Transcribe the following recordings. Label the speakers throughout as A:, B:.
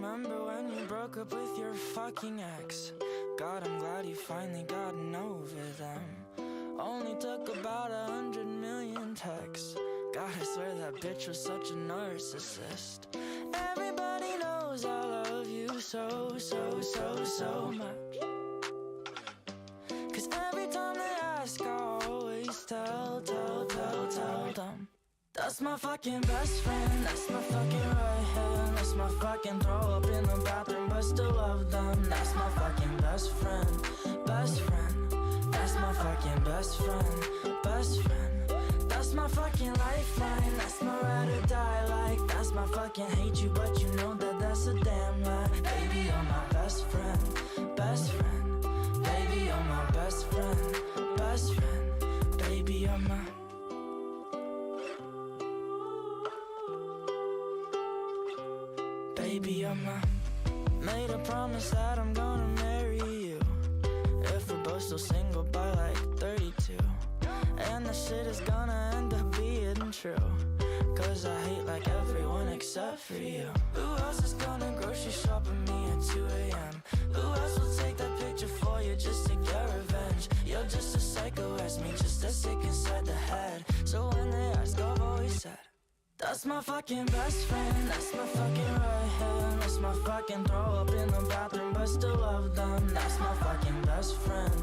A: remember when you broke up with your fucking ex. God, I'm glad you finally gotten over them. Only took about 100 million texts. God, I swear that bitch was such a narcissist. Everybody knows I love you so much. Cause every time they ask, I always tell them. That's my fucking best friend, that's my fucking right hand. That's my fucking throw up in the bathroom but still love them. That's my fucking best friend, best friend. That's my fucking best friend, best friend. That's my fucking lifeline, that's my ride or die. Like, that's my fucking hate you but you know that that's a damn lie. Baby, you're my best friend, best friend. Baby, you're my best friend, best friend. Baby, you're my... Baby, you're my... Made a promise that I'm gonna marry you if we're both still single by like 32. And the shit is gonna end up being true, cause I hate like everyone except for you. Who else is gonna grocery shop with me at 2 a.m.? Who else will take that picture for you just to get revenge? You're just a psycho as me, just as sick inside the head. So when they ask, I've always said, that's my fucking best friend, that's my fucking right hand. That's my fucking throw up in the bathroom but still love them. That's my fucking best friend,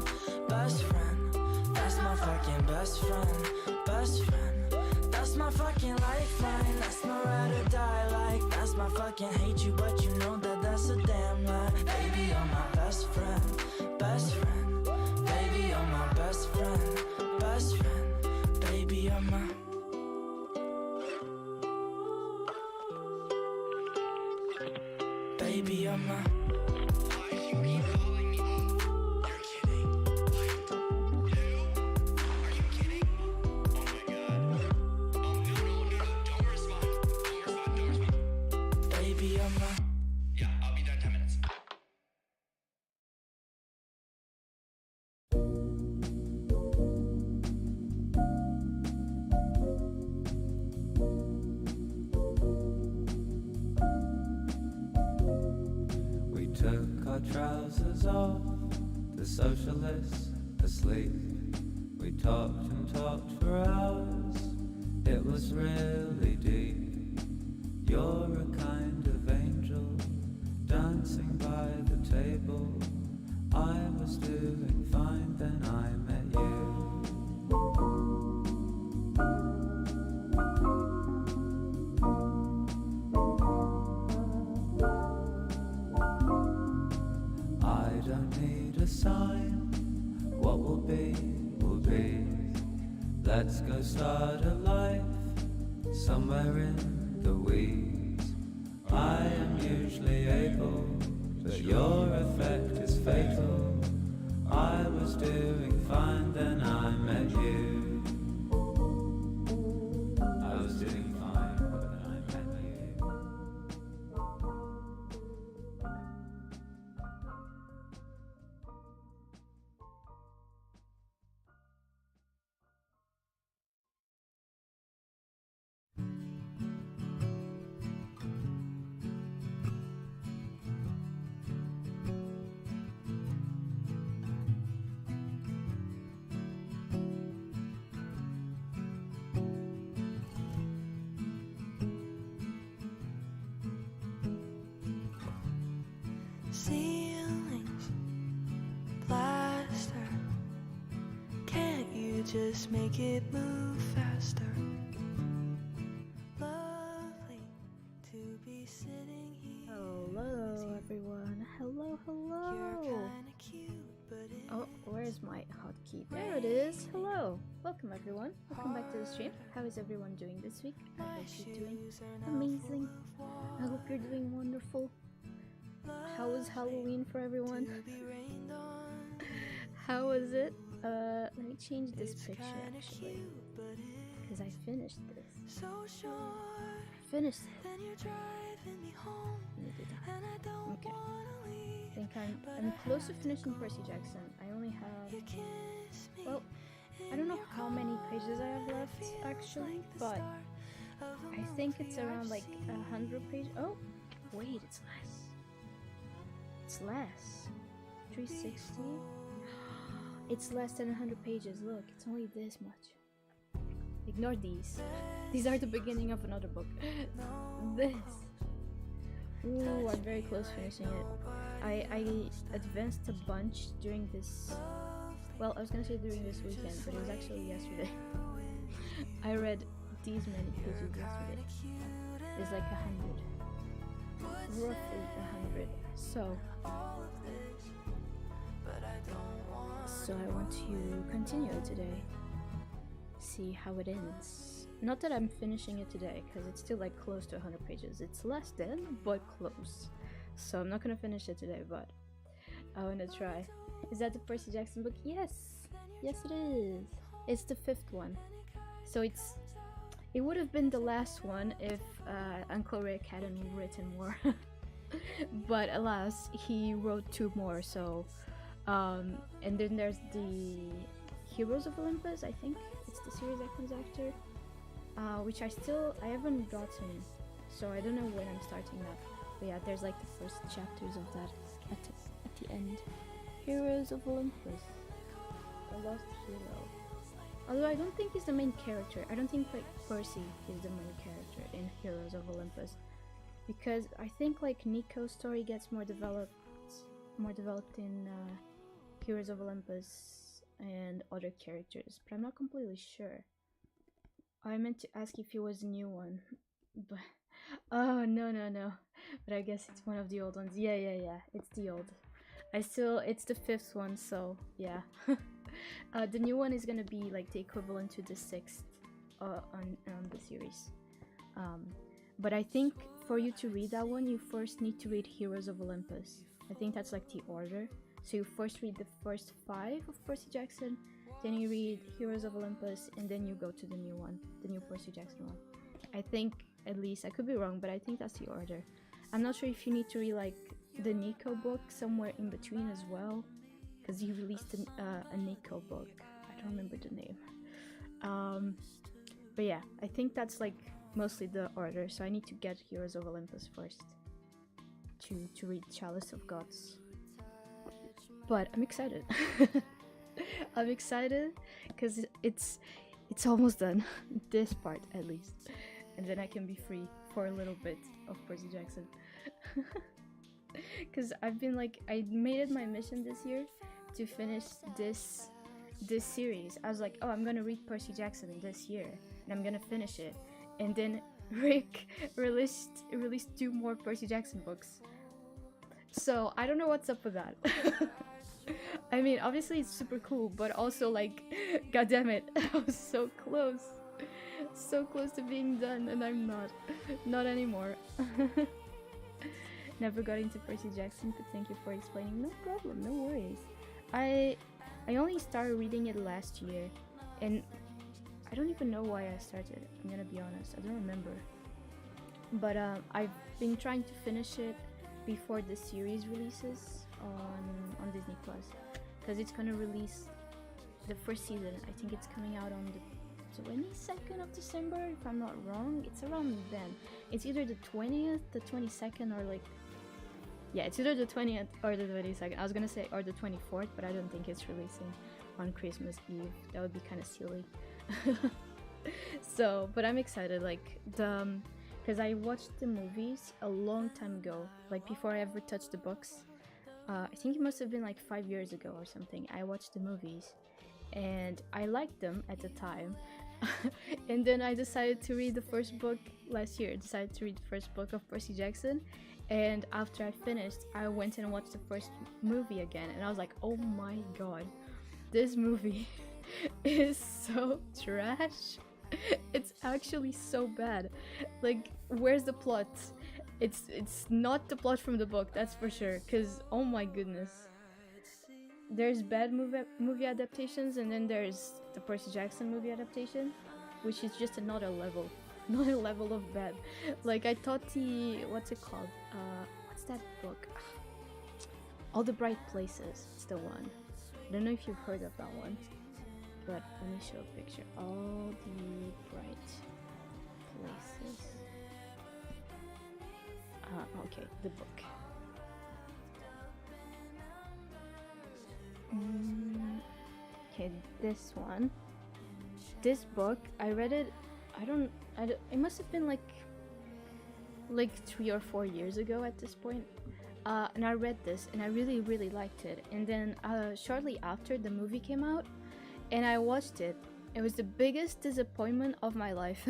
A: best friend. That's my fucking best friend, best friend. That's my fucking lifeline, that's my ride or die. Like, that's my fucking hate you but you know that that's a damn lie. Baby, you're my best friend, best friend. Baby, you're my best friend, best friend. Baby, you're my... Baby, you're my...
B: Why do you keep calling me? You're kidding. Like, who? Are you kidding? Oh my god. Oh, no, don't respond. Don't respond.
A: Baby, you're my...
B: Yeah, I'll be done in 10 minutes.
C: We took our trousers off, the socialists asleep. We talked and talked for hours, it was really deep. You're a kind of angel, dancing by the table. I was doing fine, then I met you. I don't need a sign, what will be, will be. Let's go start a life, somewhere in the weeds. I am usually able, but your effect is fatal. I was doing fine, then I met you. I was doing fine, then I met you.
D: Ceilings plaster, can't you just make it move faster? Lovely to be sitting here.
E: Hello everyone, hello.
D: You're kinda cute, but it
E: Oh, where's my hotkey? There it is. Hello, welcome everyone. Welcome back to the stream. How is everyone doing this week? I hope you're doing amazing. I hope you're doing wonderful. How was Halloween for everyone? How was it? Let me change this picture actually, because I finished this. I finished it. Let me do that. Okay. I think I'm close to finishing Percy Jackson. I only have, well, I don't know how many pages I have left actually, but I think it's around like 100 pages. Oh, wait, it's less. it's less. 360. It's less than 100 pages. Look, it's only this much. Ignore these. These are the beginning of another book. This. Ooh, I'm very close finishing it. I advanced a bunch during this. Well, I was gonna say during this weekend, but it was actually yesterday. I read these many pages yesterday. It's like 100. Roughly 100. So I want to continue it today. See how it ends. Not that I'm finishing it today, because it's still like close to 100 pages. It's less than, but close. So I'm not gonna finish it today, but I wanna try. Is that the Percy Jackson book? Yes! Yes it is! It's the 5th one. So it would have been the last one if Uncle Rick hadn't written more. But alas, he wrote 2 more, so and then there's the Heroes of Olympus, I think it's the series that comes after, which I haven't gotten, so I don't know when I'm starting that. But yeah, there's like the first chapters of that at the end. Heroes of Olympus, a lost hero. Although I don't think he's the main character. I don't think like Percy is the main character in Heroes of Olympus, because I think like Nico's story gets more developed in Heroes of Olympus and other characters, but I'm not completely sure. I meant to ask if it was a new one, but oh no. But I guess it's one of the old ones. Yeah. It's the old. It's the 5th one, so yeah. The new one is gonna be like the equivalent to the 6th on the series. But I think for you to read that one, you first need to read Heroes of Olympus. I think that's like the order. So you first read the first 5 of Percy Jackson, then you read Heroes of Olympus, and then you go to the new one, the new Percy Jackson one. I think, at least, I could be wrong, but I think that's the order. I'm not sure if you need to read like the Nico book somewhere in between as well, because he released a Nico book. I don't remember the name. But yeah, I think that's like mostly the order, so I need to get Heroes of Olympus first to read Chalice of Gods. But I'm excited. I'm excited because it's almost done, this part at least, and then I can be free for a little bit of Percy Jackson. Because I've been like, I made it my mission this year to finish this series. I was like, oh, I'm gonna read Percy Jackson this year and I'm gonna finish it, and then Rick released 2 more Percy Jackson books. So I don't know what's up with that. I mean, obviously it's super cool, but also like, god damn it, I was so close to being done, and I'm not anymore. Never got into Percy Jackson, but thank you for explaining. No problem, no worries. I only started reading it last year, and I don't even know why I started. I'm gonna be honest, I don't remember. But I've been trying to finish it before the series releases on Disney Plus, because it's gonna release the first season. I think it's coming out on the 22nd of December, if I'm not wrong. It's around then. It's either the 20th, the 22nd, or like, yeah, it's either the 20th or the 22nd. I was gonna say or the 24th, but I don't think it's releasing on Christmas Eve. That would be kind of silly. So, but I'm excited, like because I watched the movies a long time ago, like before I ever touched the books. I think it must have been like 5 years ago or something. I watched the movies and I liked them at the time. And then I decided to read the first book last year. I decided to read the first book of Percy Jackson, and after I finished, I went and watched the first movie again, and I was like, oh my god, this movie is so trash. It's actually so bad. Like, where's the plot? It's not the plot from the book, that's for sure, because oh my goodness, there's bad movie adaptations, and then there's the Percy Jackson movie adaptation, which is just another level of bad. Like, I thought what's it called, what's that book, All the Bright Places, it's the one. I don't know if you've heard of that one, but let me show a picture. All the Bright Places. Okay, the book. Okay, this one. This book, I read it. I don't. It must have been like 3 or 4 years ago at this point. And I read this, and I really, really liked it. And then shortly after, the movie came out, and I watched it. It was the biggest disappointment of my life.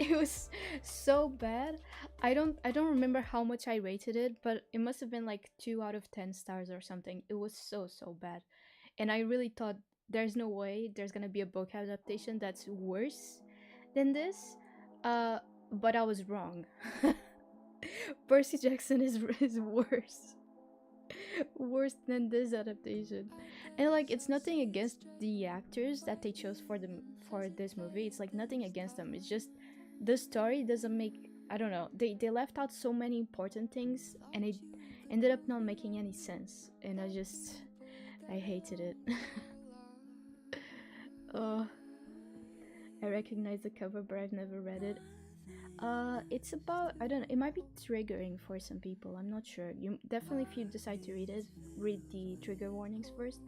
E: It was so bad. I don't remember how much I rated it, but it must have been like 2 out of 10 stars or something. It was so bad. And I really thought there's no way there's gonna be a book adaptation that's worse than this. But I was wrong. Percy Jackson is worse. Worse than this adaptation. And like, it's nothing against the actors that they chose for this movie. It's like nothing against them. It's just the story doesn't make, I don't know, they left out so many important things, and it ended up not making any sense, and I hated it. Oh, I recognize the cover, but I've never read it. It's about, I don't know, it might be triggering for some people, I'm not sure. You definitely, if you decide to read it, read the trigger warnings first.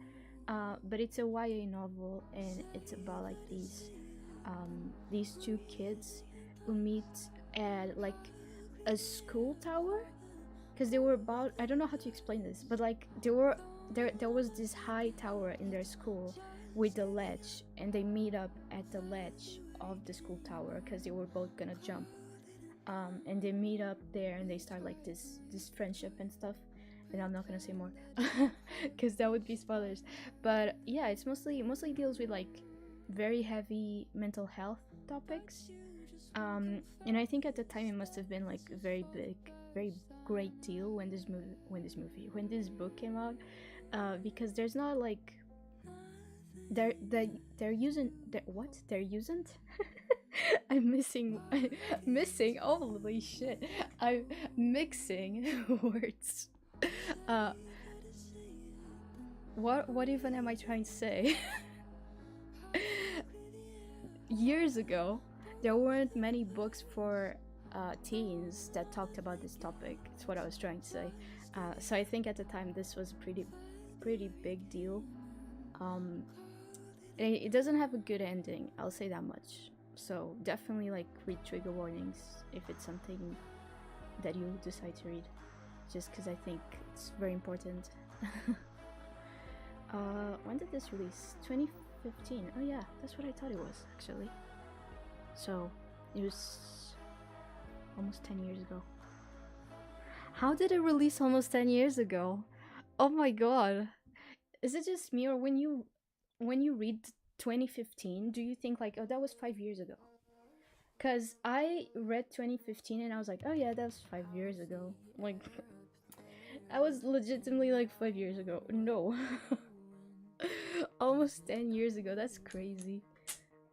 E: But it's a YA novel, and it's about like these two kids who meet at like a school tower, because they were about, I don't know how to explain this, but like there was this high tower in their school with the ledge, and they meet up at the ledge of the school tower because they were both gonna jump. And they meet up there, and they start like this friendship and stuff. And I'm not gonna say more because that would be spoilers. But yeah, it's mostly deals with like very heavy mental health topics. And I think at the time it must have been like very big, very great deal when this book came out, because there's not like they're using I'm missing holy shit, I'm mixing words. What even am I trying to say? Years ago, there weren't many books for teens that talked about this topic. It's what I was trying to say. So I think at the time this was a pretty big deal. It doesn't have a good ending, I'll say that much. So definitely like read trigger warnings if it's something that you decide to read, just because I think it's very important. When did this release? 2015. Oh yeah, that's what I thought it was actually. So it was almost 10 years ago. How did it release almost 10 years ago? Oh my god. Is it just me, or when you read 2015, do you think like, oh, that was 5 years ago? Because I read 2015 and I was like, oh yeah, that was 5 years ago. Like, I was legitimately like 5 years ago. No. Almost 10 years ago. That's crazy.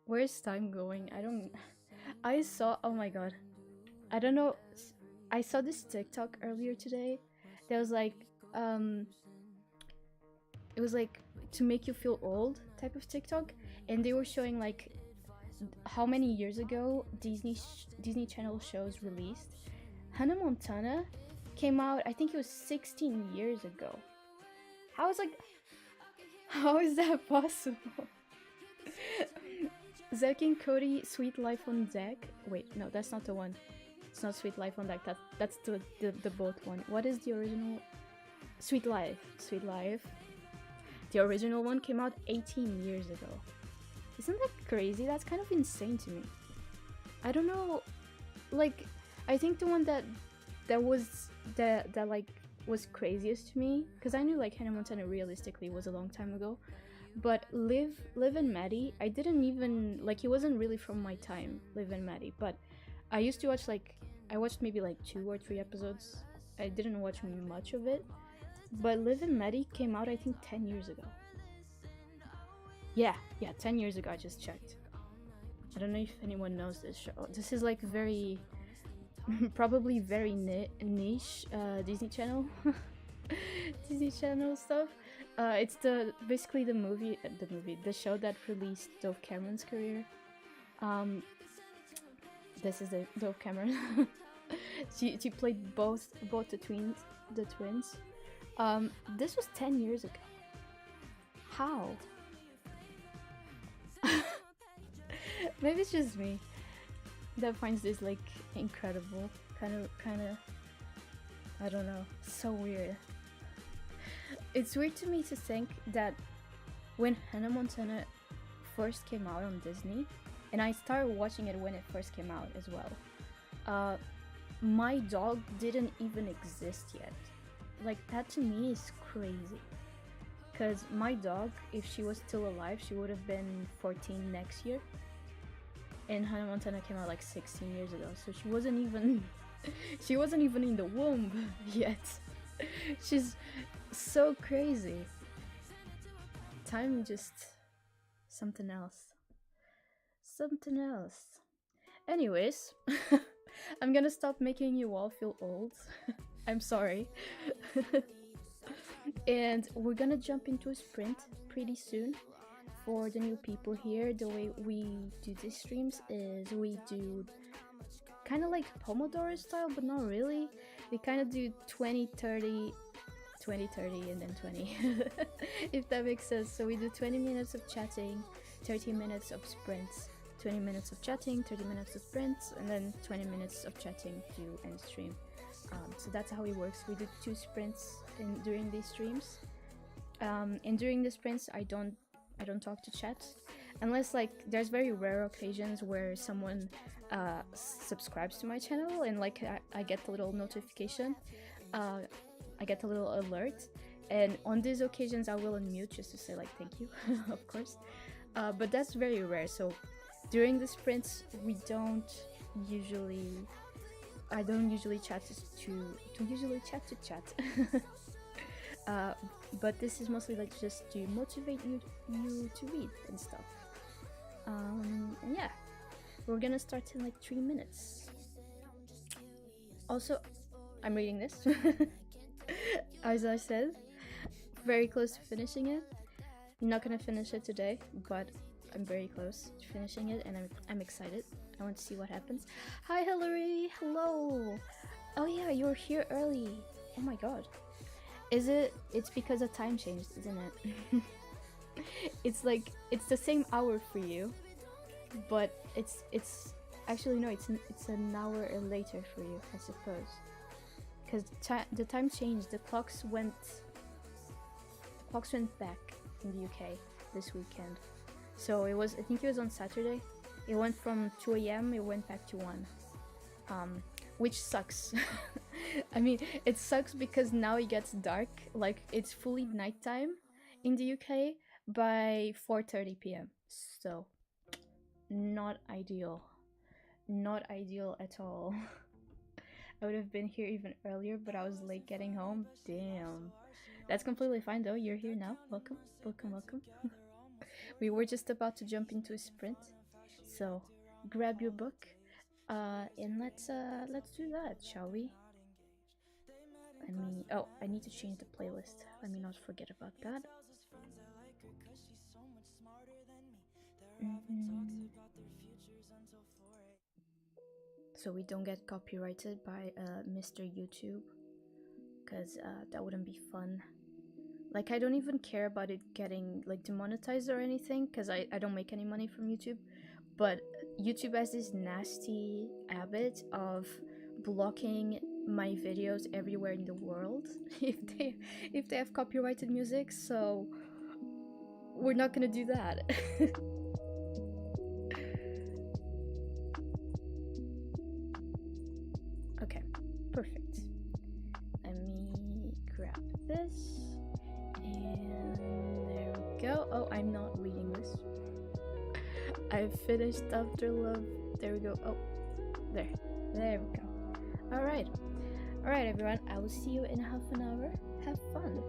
E: Where's time going? Oh my god. I don't know. I saw this TikTok earlier today. There was like, it was like to make you feel old type of TikTok, and they were showing like how many years ago Disney Channel shows released. Hannah Montana came out, I think it was 16 years ago. How is that possible? Zack and Cody, Sweet Life on Zack. Wait, no, that's not the one. It's not Sweet Life on Zack. That's the boat one. What is the original? Sweet Life. The original one came out 18 years ago. Isn't that crazy? That's kind of insane to me. I don't know. Like, I think the one that was craziest to me, because I knew like Hannah Montana realistically was a long time ago, but Liv and Maddie, I didn't even like, it wasn't really from my time, Liv and Maddie, but I used to watch like, I watched maybe like 2 or 3 episodes. I didn't watch much of it, but Liv and Maddie came out I think 10 years ago. Yeah, 10 years ago, I just checked. I don't know if anyone knows this show. This is like very, probably very niche Disney Channel Disney Channel stuff. It's basically the show that released Dove Cameron's career. This is Dove Cameron. she played both the twins. This was 10 years ago. How? Maybe it's just me that finds this like incredible, kind of, I don't know, so weird. It's weird to me to think that when Hannah Montana first came out on Disney, and I started watching it when it first came out as well, my dog didn't even exist yet. Like, that to me is crazy. Because my dog, if she was still alive, she would have been 14 next year. And Hannah Montana came out like 16 years ago, so she wasn't even she wasn't even in the womb yet. She's so crazy. Time just something else. Something else. Anyways, I'm gonna stop making you all feel old. I'm sorry. And we're gonna jump into a sprint pretty soon. For the new people here, the way we do these streams is we do kind of like Pomodoro style, but not really. We kind of do 20, 30, 20, 30, and then 20, if that makes sense. So we do 20 minutes of chatting, 30 minutes of sprints, 20 minutes of chatting, 30 minutes of sprints, and then 20 minutes of chatting to end stream. So that's how it works. We do 2 sprints during these streams. And during the sprints, I don't talk to chat unless like there's very rare occasions where someone subscribes to my channel and like I get a little notification, I get a little alert, and on these occasions I will unmute just to say like thank you of course, but that's very rare. So during the sprints I don't usually chat to chat. But this is mostly like just to motivate you to read and stuff. And yeah, we're gonna start in like 3 minutes. Also, I'm reading this. As I said, very close to finishing it. I'm not gonna finish it today, but I'm very close to finishing it, and I'm excited. I want to see what happens. Hi Hillary, hello. Oh yeah, you're here early. Oh my god. It's because the time changed, isn't it? It's like, it's the same hour for you, but it's actually no, it's an hour later for you, I suppose. Because the time changed, the clocks went back in the UK this weekend. So I think it was on Saturday. It went from 2 a.m, it went back to 1. Which sucks. I mean, it sucks because now it gets dark, like it's fully nighttime in the UK by 4:30 p.m. So, not ideal. Not ideal at all. I would have been here even earlier, but I was late getting home. Damn. That's completely fine though, you're here now. Welcome, welcome, welcome. We were just about to jump into a sprint, so grab your book. And let's do that, shall we? I need to change the playlist. Let me not forget about that. So we don't get copyrighted by Mr. YouTube, because that wouldn't be fun. Like, I don't even care about it getting like demonetized or anything, because I don't make any money from YouTube. But YouTube has this nasty habit of blocking my videos everywhere in the world if they have copyrighted music, so we're not gonna do that. Okay, perfect. Let me grab this, and there we go. Oh, I'm not reading this. I finished After Love. There we go. Oh, there we go. All right, everyone. I will see you in half an hour. Have fun.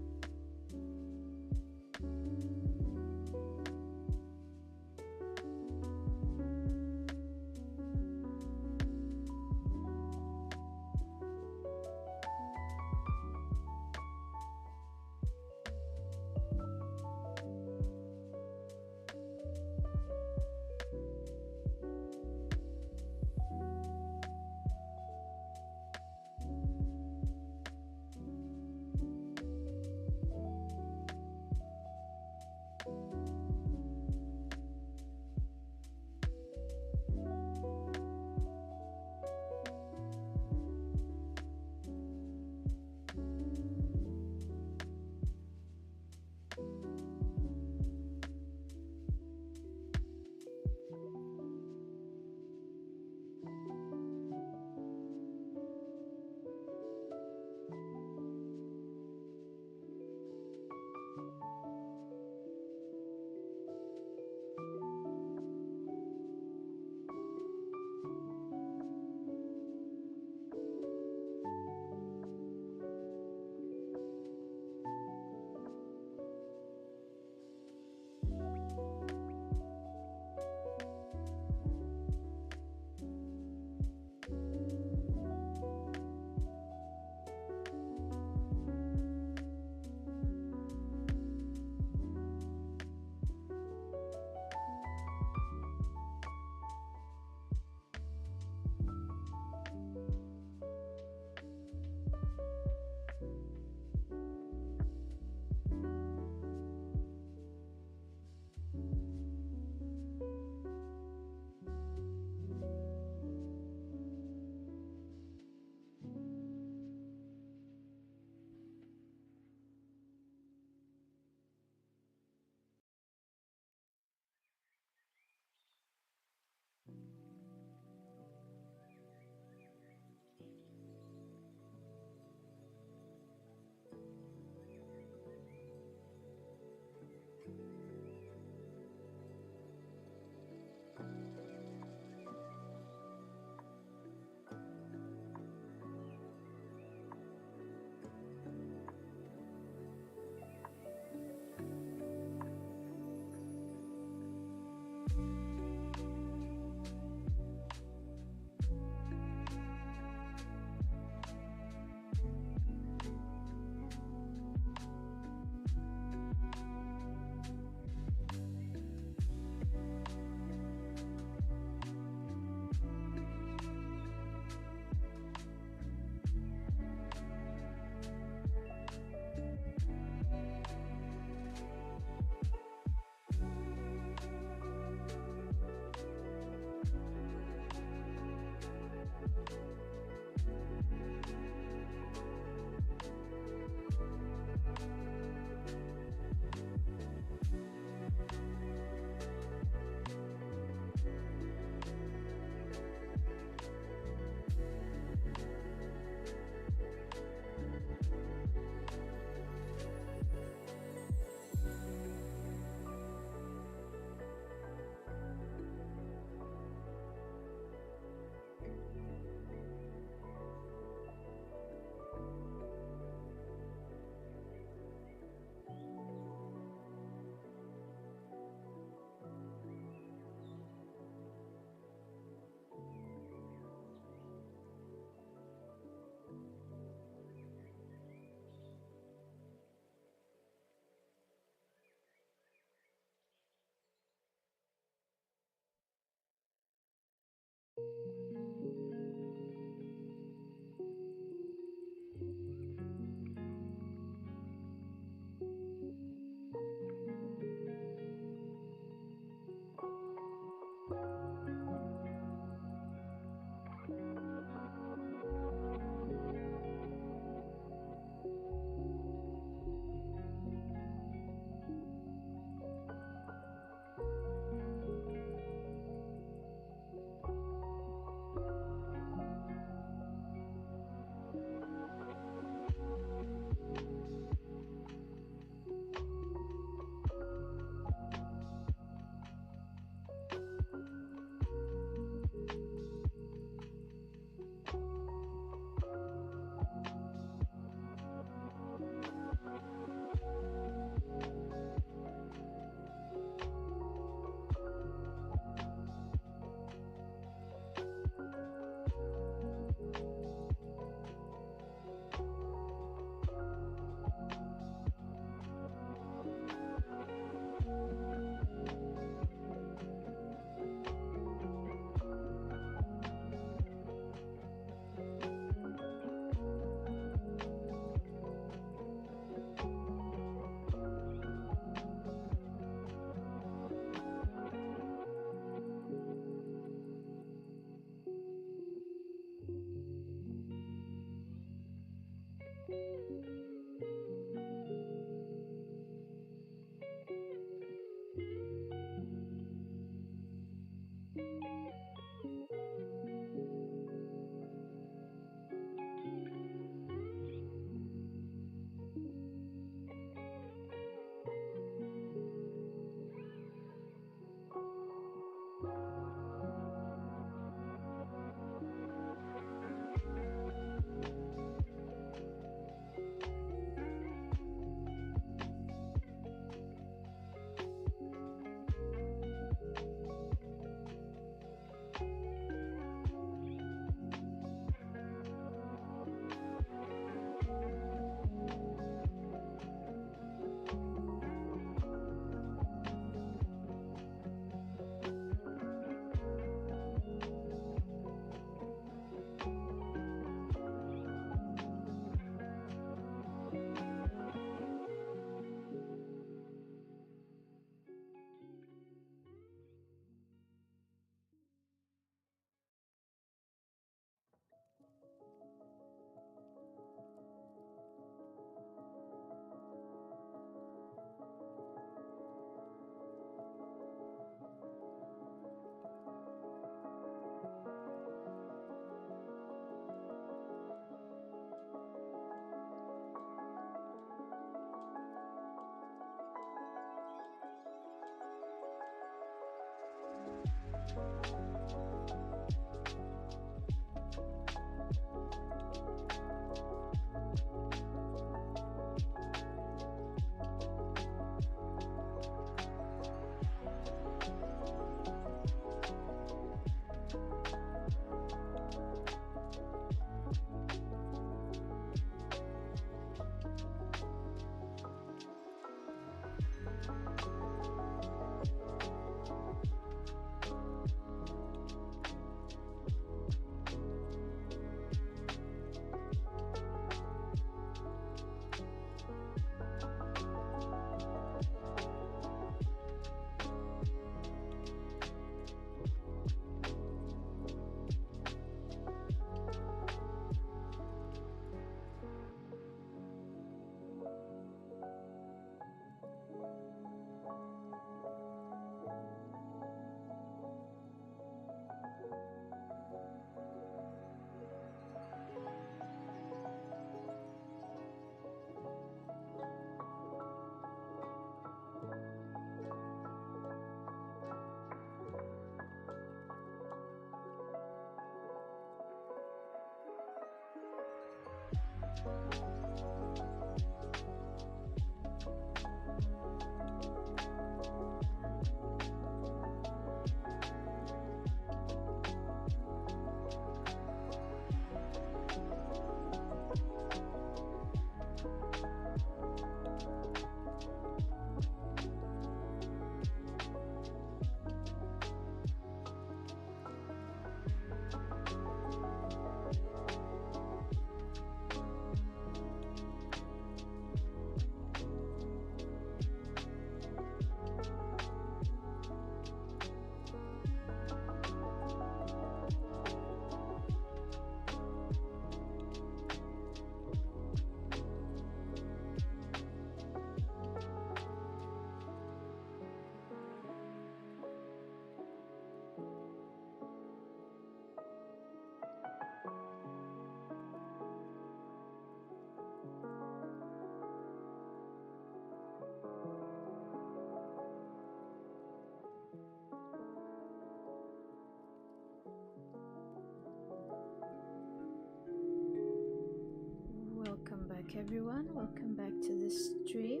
E: Welcome back, everyone. Welcome back to the stream.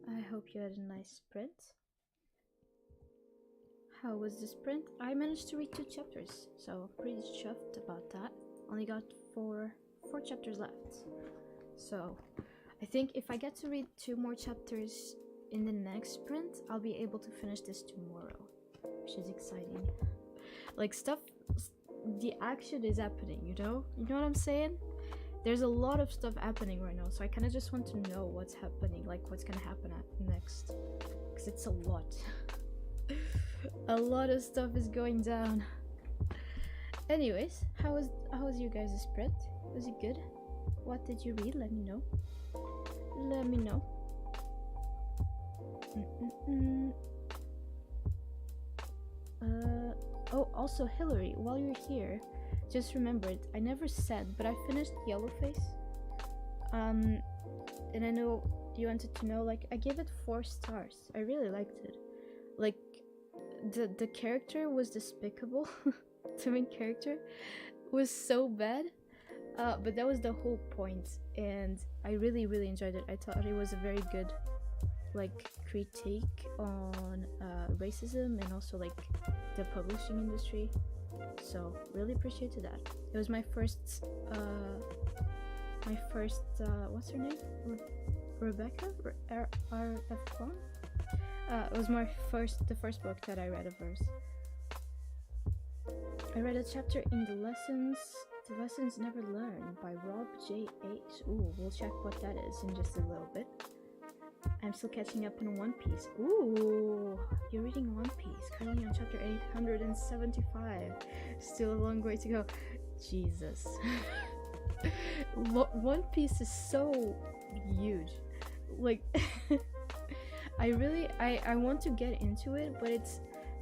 E: I hope you had a nice sprint. How was the sprint? I managed to read 2 chapters, so pretty chuffed about that. Only got four chapters left. So I think if I get to read 2 more chapters in the next sprint, I'll be able to finish this tomorrow, which is exciting. Like the action is happening, you know what I'm saying? There's a lot of stuff happening right now, so I kind of just want to know what's happening, like what's gonna happen next, because it's a lot. A lot of stuff is going down. Anyways, how was you guys' sprint? Was it good? What did you read? Let me know. Let me know. Oh, also Hillary, while you're here, just remembered, I never said, but I finished Yellowface. And I know you wanted to know, like, I gave it 4 stars. I really liked it. Like, the character was despicable. The main character was so bad. But that was the whole point, and I really, really enjoyed it. I thought it was a very good, like, critique on racism and also, like, the publishing industry. So really appreciated that. It was my first what's her name? Rebecca R.F. Kuang. It was the first book that I read of hers. I read a chapter in The Lessons Never Learned by Rob J. H. Ooh, we'll check what that is in just a little bit. I'm still catching up on One Piece. Ooh, you're reading One Piece. Currently on chapter 875. Still a long way to go. Jesus. One Piece is so huge. Like, I want to get into it, but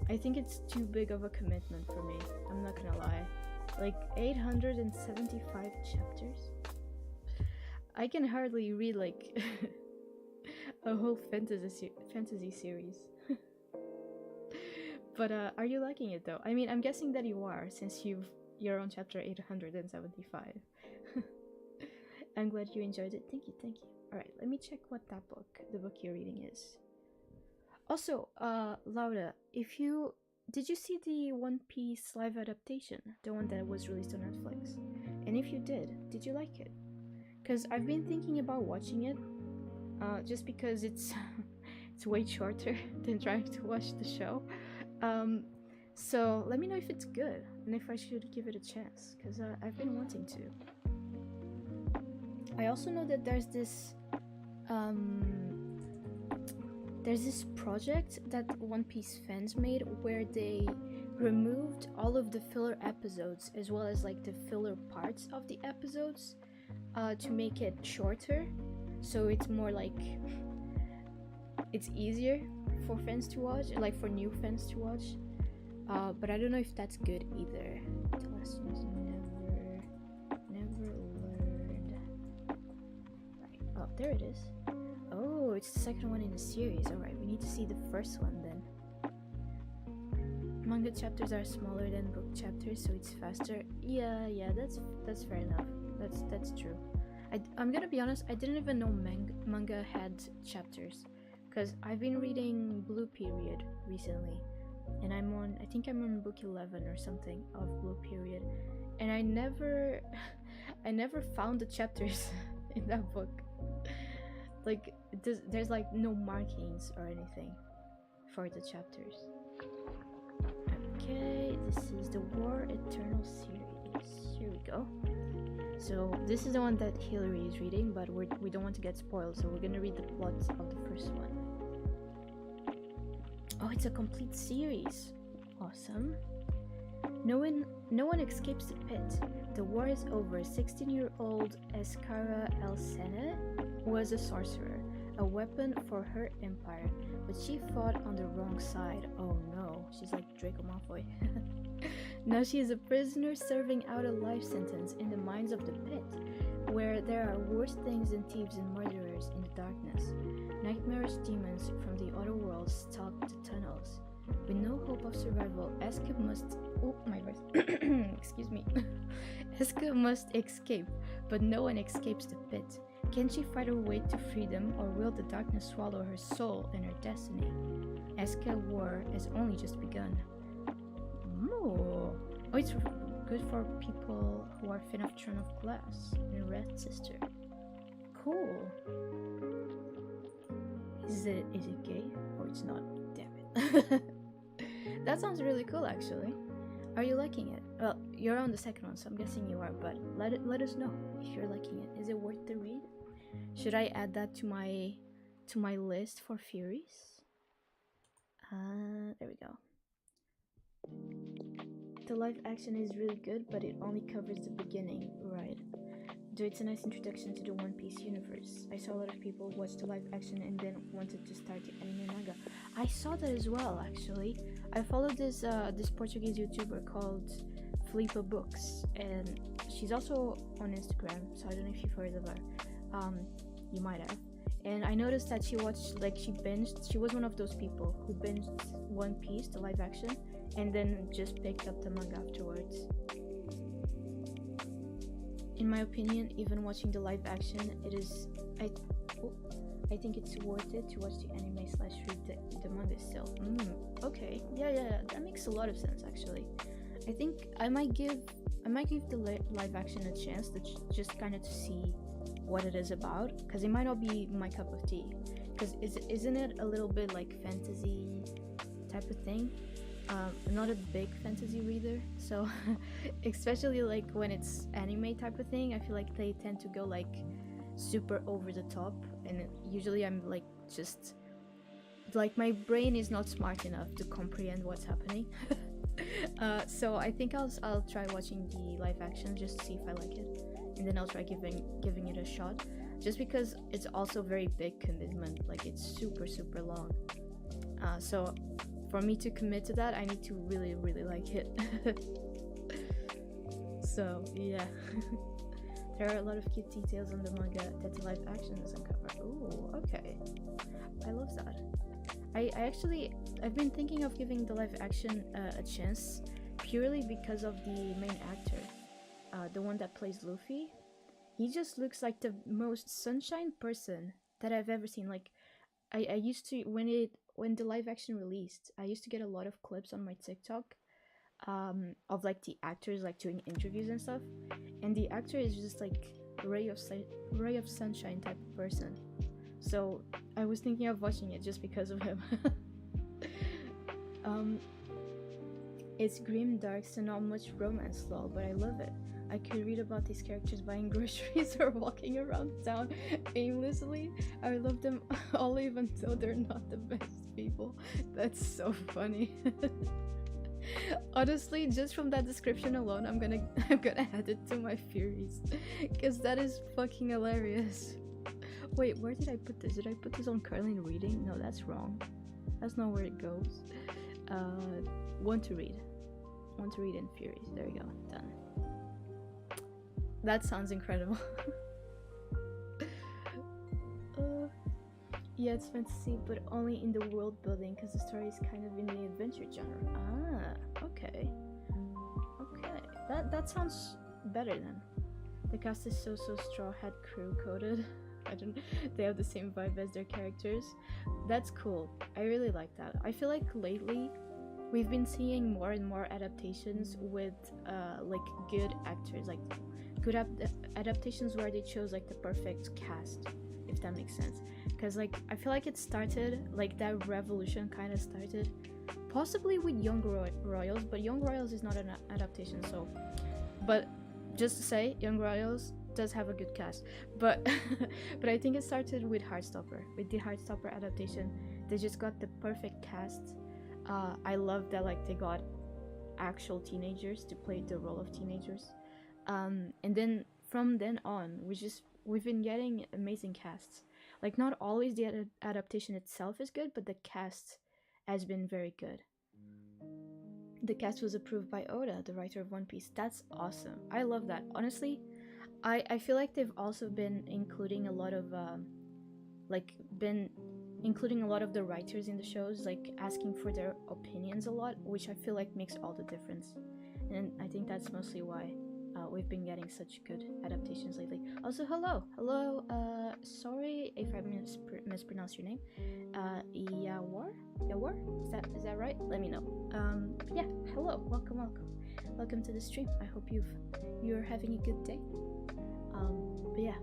E: I think it's too big of a commitment for me. I'm not gonna lie. Like, 875 chapters? I can hardly read, like, a whole fantasy series. But are you liking it though? I mean, I'm guessing that you are, since you're on chapter 875. I'm glad you enjoyed it. Thank you. Alright, let me check what the book you're reading is. Also, Laura, did you see the One Piece live adaptation? The one that was released on Netflix? And if you did you like it? Because I've been thinking about watching it, just because it's way shorter than trying to watch the show. So let me know if it's good and if I should give it a chance, because I've been wanting to. I also know that there's this project that One Piece fans made where they removed all of the filler episodes as well as like the filler parts of the episodes to make it shorter, so it's more like it's easier for fans to watch, like for new fans to watch. But I don't know if that's good either. The lessons never learned. Right. Oh, there it is. Oh, it's the second one in the series. Alright, we need to see the first one then. Manga chapters are smaller than book chapters, so it's faster. Yeah, that's fair enough. That's true. I'm gonna be honest, I didn't even know manga had chapters, because I've been reading Blue Period recently, and I think I'm on book 11 or something of Blue Period, and I never found the chapters in that book. Like, there's like no markings or anything for the chapters. Okay, this is the War Eternal series. Here we go. So this is the one that Hillary is reading, but we don't want to get spoiled, so we're gonna read the plot of the first one. Oh, it's a complete series. Awesome. No one escapes the pit. The war is over. 16-year-old Eskara El-Sene was a sorcerer, a weapon for her empire, but she fought on the wrong side. Oh no, she's like Draco Malfoy. Now she is a prisoner serving out a life sentence in the mines of the pit, where there are worse things than thieves and murderers in the darkness. Nightmarish demons from the other world stalk the tunnels. With no hope of survival, Eska must... Oh, my voice. Excuse me. Eska must escape, but no one escapes the pit. Can she fight her way to freedom, or will the darkness swallow her soul and her destiny? Eska war has only just begun. Oh, it's good for people who are fan of Throne of Glass and Red Sister. Cool. Is it gay? Oh, it's not. Damn it. That sounds really cool, actually. Are you liking it? Well, you're on the second one, so I'm guessing you are. But let us know if you're liking it. Is it worth the read? Should I add that to my list for Furies? There we go. The live action is really good, but it only covers the beginning, right? Though it's a nice introduction to the One Piece universe. I saw a lot of people watch the live action and then wanted to start the anime manga. I saw that as well, actually. I followed this Portuguese YouTuber called Filipa Books, and she's also on Instagram, so I don't know if you've heard of her. You might have. And I noticed that she binged. She was one of those people who binged One Piece, the live action, and then just picked up the manga afterwards. In my opinion, even watching the live action, I think it's worth it to watch the anime / read the manga still. Okay, yeah, that makes a lot of sense actually. I think I might give the live action a chance to just kind of to see what it is about, because it might not be my cup of tea. Because isn't it a little bit like fantasy type of thing? I'm not a big fantasy reader, so especially like when it's anime type of thing, I feel like they tend to go like super over the top, and usually I'm like just like my brain is not smart enough to comprehend what's happening. So I think I'll try watching the live action just to see if I like it, and then I'll try giving it a shot, just because it's also very big commitment, like it's super long. So for me to commit to that, I need to really like it. So yeah. There are a lot of cute details on the manga that the live action doesn't cover. Ooh, okay. I love that. I've been thinking of giving the live action a chance purely because of the main actor, the one that plays Luffy. He just looks like the most sunshine person that I've ever seen. Like, I used to, when the live action released, I used to get a lot of clips on my TikTok of like the actors like doing interviews and stuff, and the actor is just like ray of sunshine type of person. So I was thinking of watching it just because of him. It's grim, dark, so not much romance lol, but I love it. I could read about these characters buying groceries or walking around town aimlessly. I love them all even though they're not the best people. That's so funny. Honestly, just from that description alone, I'm gonna add it to my Furies, because that is fucking hilarious. Wait, where did I put this? Did I put this on Carlin reading? No, that's wrong. That's not where it goes. Want to read in Furies. There we go. Done. That sounds incredible. Yeah, it's fantasy, but only in the world building, because the story is kind of in the adventure genre. Ah, okay. That sounds better then. The cast is so Straw Hat Crew coded. I don't. They have the same vibe as their characters. That's cool. I really like that. I feel like lately we've been seeing more and more adaptations with like good actors, like good adaptations where they chose like the perfect cast, if that makes sense. Because like I feel like it started, like that revolution kind of started possibly with Young Royals, but Young Royals is not an adaptation, so. But just to say, Young Royals does have a good cast, but but I think it started with Heartstopper. With the Heartstopper adaptation, they just got the perfect cast. I love that like they got actual teenagers to play the role of teenagers, and then from then on we've been getting amazing casts. Like not always the adaptation itself is good, but the cast has been very good. The cast was approved by Oda, the writer of One Piece. That's awesome. I love that. Honestly, I feel like they've also been including a lot of including a lot of the writers in the shows, like asking for their opinions a lot, which I feel like makes all the difference. And I think that's mostly why we've been getting such good adaptations lately. Also, hello, sorry if I mispronounced your name. Yawar, is that right? Let me know. Yeah, hello, welcome to the stream. I hope you're having a good day. But yeah,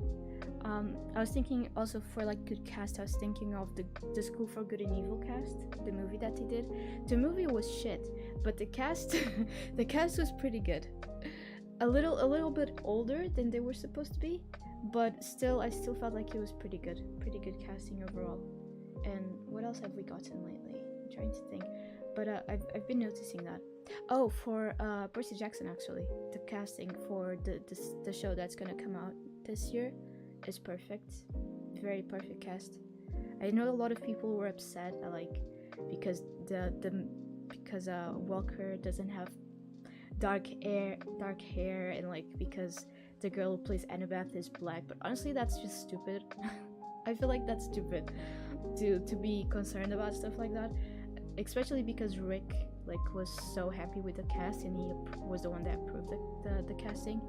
E: I was thinking also for like good cast, I was thinking of the School for Good and Evil cast, the movie that they did. The movie was shit, but the cast the cast was pretty good. A little bit older than they were supposed to be, but I still felt like it was pretty good casting overall. And what else have we gotten lately? I'm trying to think, but I've been noticing that. Oh, for Percy Jackson, actually, the casting for the show that's gonna come out this year is perfect. Very perfect cast. I know a lot of people were upset, because Walker doesn't have dark hair, and like because the girl who plays Annabeth is black. But honestly, that's just stupid. I feel like that's stupid to be concerned about stuff like that, especially because Rick was so happy with the cast and he was the one that approved the casting.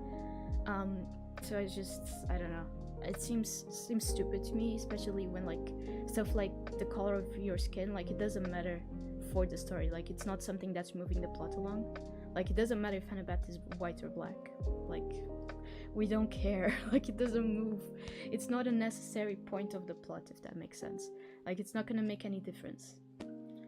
E: So I don't know, it seems stupid to me, especially when stuff like the color of your skin, it doesn't matter for the story. It's not something that's moving the plot along. It doesn't matter if Annabeth is white or black. We don't care. It doesn't move. It's not a necessary point of the plot, if that makes sense. It's not gonna make any difference.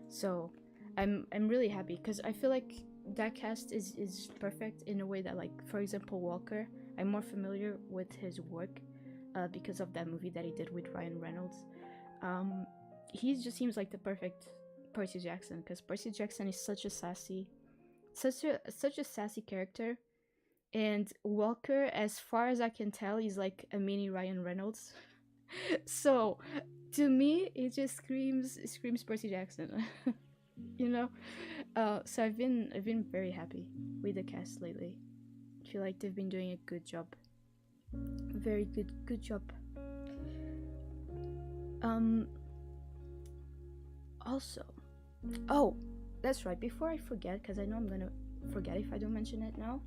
E: So I'm really happy because I feel like that cast is perfect in a way that, for example, Walker, I'm more familiar with his work because of that movie that he did with Ryan Reynolds. He just seems like the perfect Percy Jackson, because Percy Jackson is such a sassy character, and Walker, as far as I can tell, is like a mini Ryan Reynolds. So to me, it just screams Percy Jackson. You know. So I've been very happy with the cast lately. I feel like they've been doing a good job. Very good job. Also, oh, that's right, before I forget, because I know I'm gonna forget if I don't mention it now,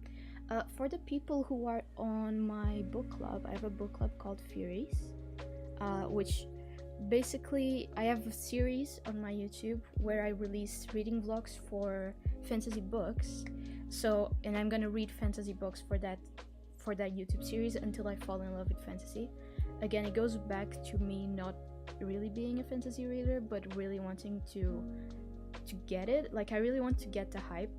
E: for the people who are on my book club, I have a book club called Furies, which basically I have a series on my YouTube where I release reading vlogs for fantasy books. So, and I'm gonna read fantasy books for that YouTube series until I fall in love with fantasy. Again, it goes back to me not really being a fantasy reader, but really wanting to get it. I really want to get the hype.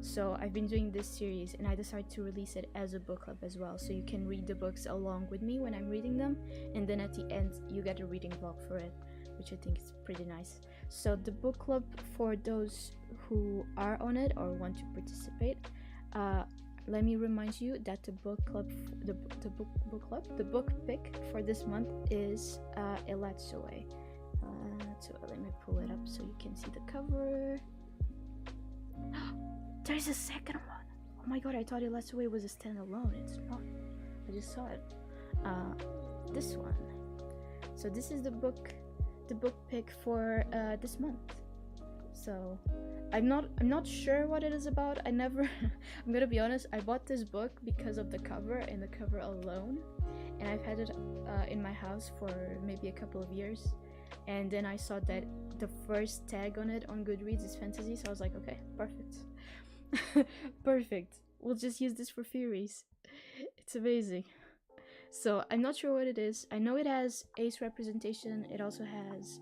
E: So I've been doing this series, and I decided to release it as a book club as well, so you can read the books along with me when I'm reading them, and then at the end you get a reading vlog for it, which I think is pretty nice. So the book club, for those who are on it or want to participate, let me remind you that the book pick for this month is Elatsue. So let me pull it up so you can see the cover. There's a second one. Oh my god, I thought Elatsue was a standalone. It's not. I just saw it. This one. So this is the book pick for this month. So I'm not sure what it is about. I never I'm gonna be honest, I bought this book because of the cover and the cover alone, and I've had it in my house for maybe a couple of years, and then I saw that the first tag on it on Goodreads is fantasy, so I was like, okay, perfect. Perfect, we'll just use this for theories. It's amazing. So I'm not sure what it is. I know it has ace representation, it also has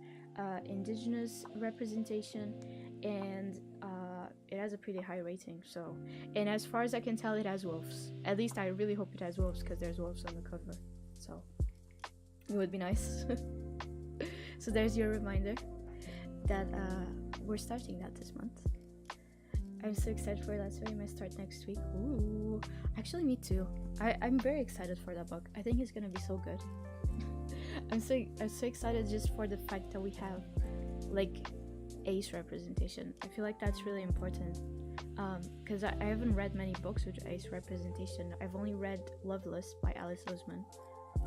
E: indigenous representation, and it has a pretty high rating. So, and as far as I can tell, it has wolves. At least I really hope it has wolves, because there's wolves on the cover, so it would be nice. So there's your reminder that we're starting that this month. I'm so excited for that. So I might start next week. Ooh, actually me too. I'm very excited for that book. I think it's gonna be so good. I'm so excited just for the fact that we have like ace representation. I feel like that's really important, because I haven't read many books with ace representation. I've only read Loveless by Alice Oseman,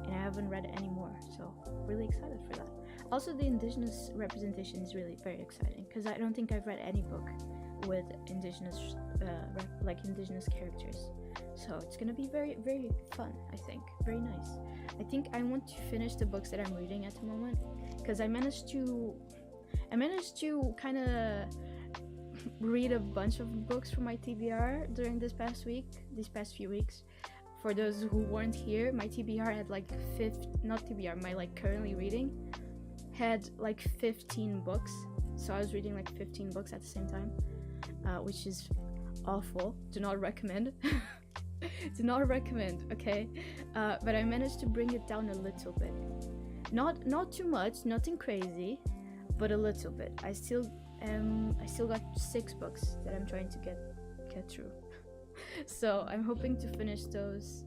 E: and I haven't read any more, so really excited for that. Also, the indigenous representation is really very exciting, because I don't think I've read any book with indigenous indigenous characters, so it's gonna be very, very fun. I think very nice. I think I want to finish the books that I'm reading at the moment, because I managed to kind of read a bunch of books from my TBR during these past few weeks. For those who weren't here, my TBR had like my like currently reading had like 15 books, so I was reading like 15 books at the same time, which is awful. Do not recommend. Do not recommend, okay? But I managed to bring it down a little bit. Not too much, nothing crazy, but a little bit. I still got 6 books that I'm trying to get through. So I'm hoping to finish those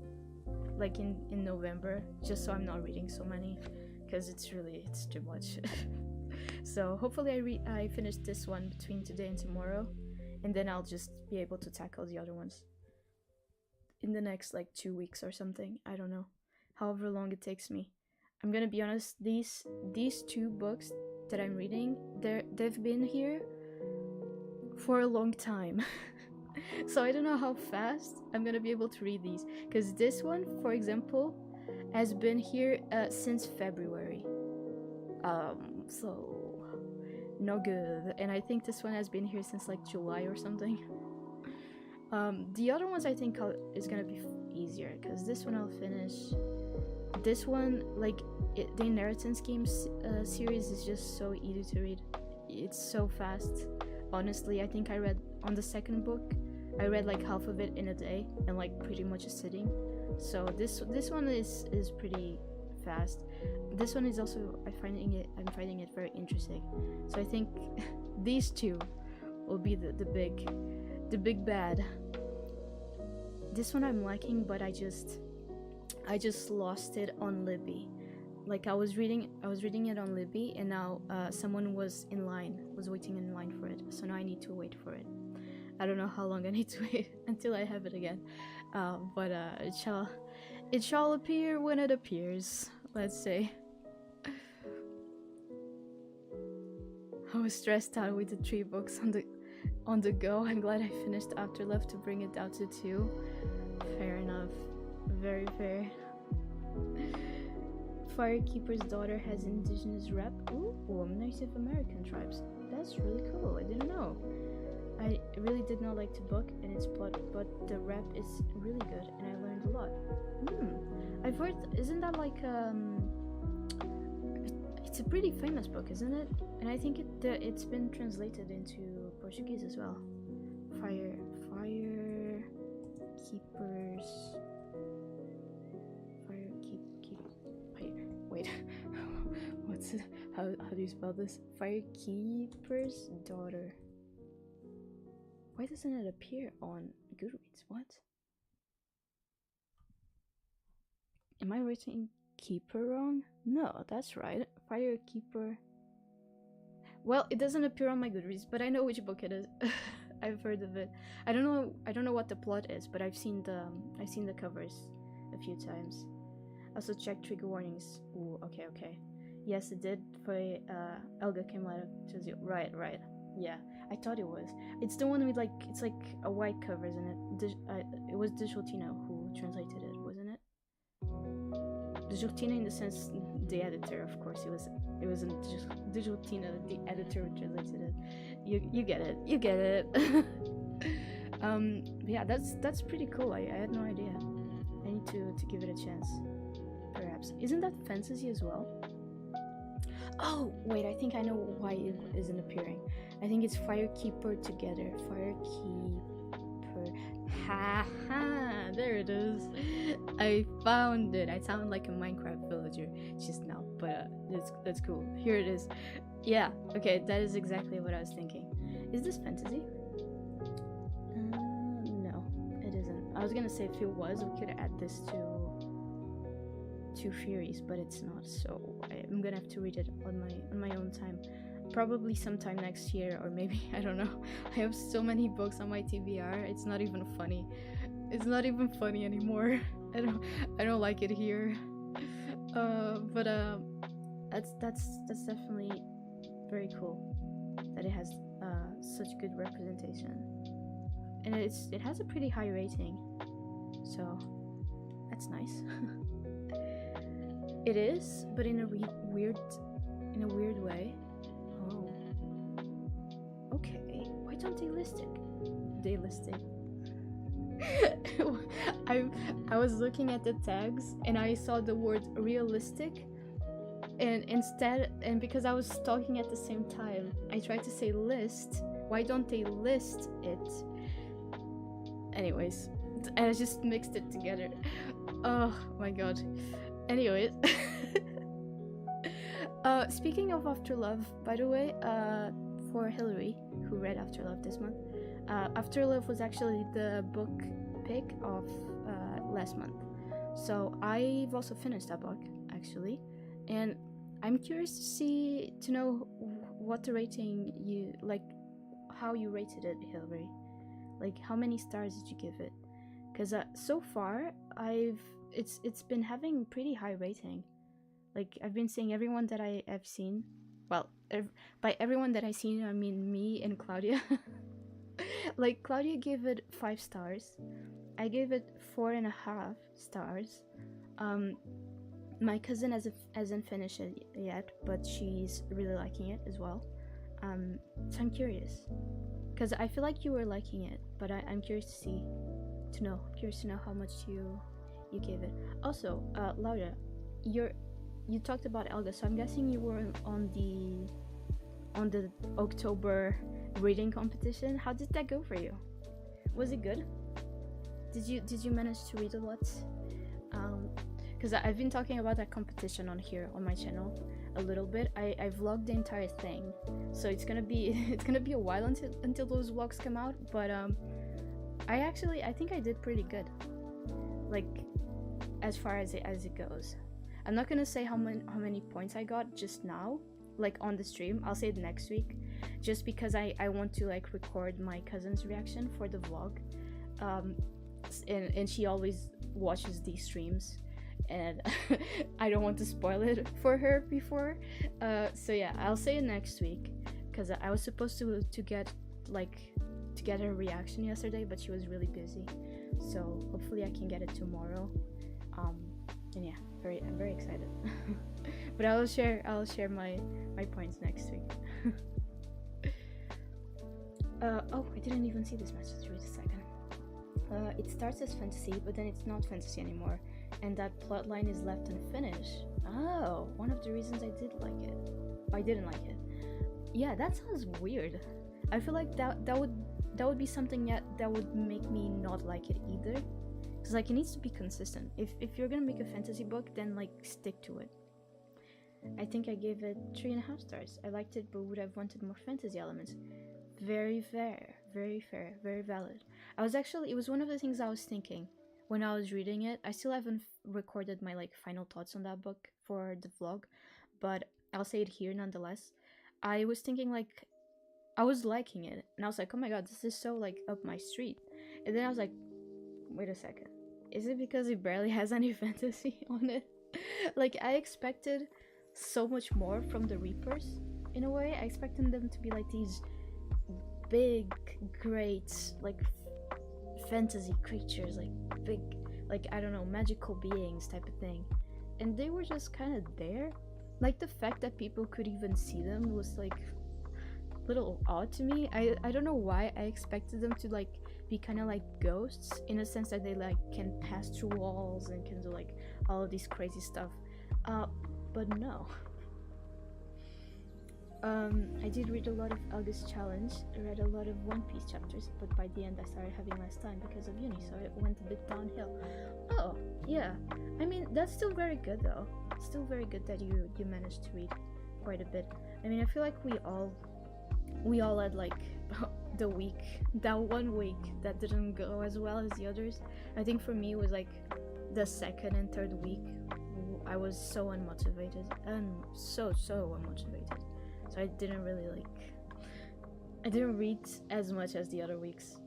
E: like in November, just so I'm not reading so many, because it's too much. So hopefully I finish this one between today and tomorrow, and then I'll just be able to tackle the other ones in the next like 2 weeks or something. I don't know, however long it takes me. I'm gonna be honest, these 2 books that I'm reading, they've been here for a long time. So I don't know how fast I'm gonna be able to read these, because this one, for example, has been here since February, so no good. And I think this one has been here since like July or something. The other ones I think is gonna be easier, because this one I'll finish. This one, like the Inheritance Schemes series, is just so easy to read. It's so fast. Honestly, I think I read on the second book, I read like half of it in a day, and like pretty much a sitting. So this one is pretty fast. This one is also I'm finding it very interesting. So I think these 2 will be the big bad. This one I'm liking, but I just lost it on Libby. Like I was reading it on Libby, and now someone was waiting in line for it. So now I need to wait for it. I don't know how long I need to wait until I have it again. But it shall appear when it appears, let's say. I was stressed out with the 3 books on the go. I'm glad I finished Afterlife to bring it down to 2. Fair enough. Very fair. Firekeeper's Daughter has indigenous rep. Ooh, Native American tribes. That's really cool. I didn't know. I really did not like the book and its plot, but the rap is really good, and I learned a lot. I've heard, isn't that like it's a pretty famous book, isn't it? And I think it's been translated into Portuguese as well. Firekeepers. Wait, what's it? How do you spell this? Firekeeper's Daughter. Why doesn't it appear on Goodreads? What? Am I writing keeper wrong? No, that's right. Firekeeper. Well, it doesn't appear on my Goodreads, but I know which book it is. I've heard of it. I don't know what the plot is, but I've seen the covers a few times. Also check trigger warnings. Ooh, okay. Yes, it did for Elga Kimletta. Right. Yeah. I thought it was. It's the one with like it's like a white cover, isn't it? It was Digital Tina who translated it, wasn't it? Digital Tina in the sense the editor, of course. It wasn't Digital Tina, the editor who translated it. You get it. You get it. Yeah, that's pretty cool. I had no idea. I need to give it a chance. Perhaps. Isn't that fantasy as well? Oh, wait, I think I know why it isn't appearing. I think it's Firekeeper together. Firekeeper. Ha ha! There it is. I found it. I sound like a Minecraft villager just now, but that's cool. Here it is. Yeah, okay, that is exactly what I was thinking. Is this fantasy? No, it isn't. I was gonna say if it was, we could add this to Furies, but it's not, so I'm gonna have to read it on my own time, probably sometime next year, or maybe I don't know. I have so many books on my TBR, it's not even funny. It's not even funny anymore. I don't like it here. But that's definitely very cool that it has such good representation, and it has a pretty high rating, so that's nice. It is, but in a weird way. Oh, okay. Why don't they list it? They list it. I was looking at the tags and I saw the word realistic, and because I was talking at the same time, I tried to say list. Why don't they list it? Anyways, I just mixed it together. Oh my god. Anyways, speaking of After Love, by the way, for Hillary, who read After Love this month, After Love was actually the book pick of last month. So I've also finished that book, actually, and I'm curious to know what the rating you like, how you rated it, Hillary. Like, how many stars did you give it? Because so far it's been having pretty high rating. Like, I've been seeing everyone that I have seen, well, by everyone that I've seen I mean me and Claudia. Like, Claudia gave it 5 stars, I gave it 4.5 stars. My cousin hasn't finished it yet, but she's really liking it as well. So I'm curious, because I feel like you were liking it, but I'm curious to know how much you gave it. Also, Laura, you talked about Elga, so I'm guessing you were on the October reading competition. How did that go for you? Was it good? Did you manage to read a lot? Because I've been talking about that competition on here on my channel a little bit. I vlogged the entire thing, so it's gonna be a while until those vlogs come out. But I think I did pretty good, like, as far as it goes. I'm not gonna say how many points I got just now, like on the stream. I'll say it next week, just because I want to like record my cousin's reaction for the vlog, and she always watches these streams, and I don't want to spoil it for her before. So yeah, I'll say it next week, because I was supposed to get her reaction yesterday, but she was really busy. So hopefully I can get it tomorrow. And yeah, I'm very excited. But I'll share my points next week. Oh, I didn't even see this message. Wait a second. It starts as fantasy, but then it's not fantasy anymore, and that plotline is left unfinished. Oh, one of the reasons I didn't like it. Yeah, that sounds weird. I feel like that would be something that would make me not like it either. Because, like, it needs to be consistent. If you're gonna make a fantasy book, then, like, stick to it. I think I gave it 3.5 stars. I liked it, but would have wanted more fantasy elements. Very fair, very fair, very valid. It was one of the things I was thinking when I was reading it. I still haven't recorded my, like, final thoughts on that book for the vlog, but I'll say it here nonetheless. I was thinking, like, I was liking it, and I was like, oh my god, this is so, like, up my street. And then I was like, wait a second, is it because it barely has any fantasy on it? Like, I expected so much more from the Reapers, in a way. I expected them to be like these big, great, like fantasy creatures, like big, like I don't know, magical beings type of thing, and they were just kind of there. Like the fact that people could even see them was like a little odd to me. I don't know why I expected them to like be kind of like ghosts in a sense that they like can pass through walls and can do like all of these crazy stuff. But no. I did read a lot of August Challenge. I read a lot of One Piece chapters, but by the end I started having less time because of uni, so it went a bit downhill. Oh, yeah. I mean, that's still very good though. It's still very good that you managed to read quite a bit. I mean, I feel like we all had like that 1 week that didn't go as well as the others. I think for me it was like the second and third week. I was so unmotivated and so unmotivated. So I didn't really I didn't read as much as the other weeks.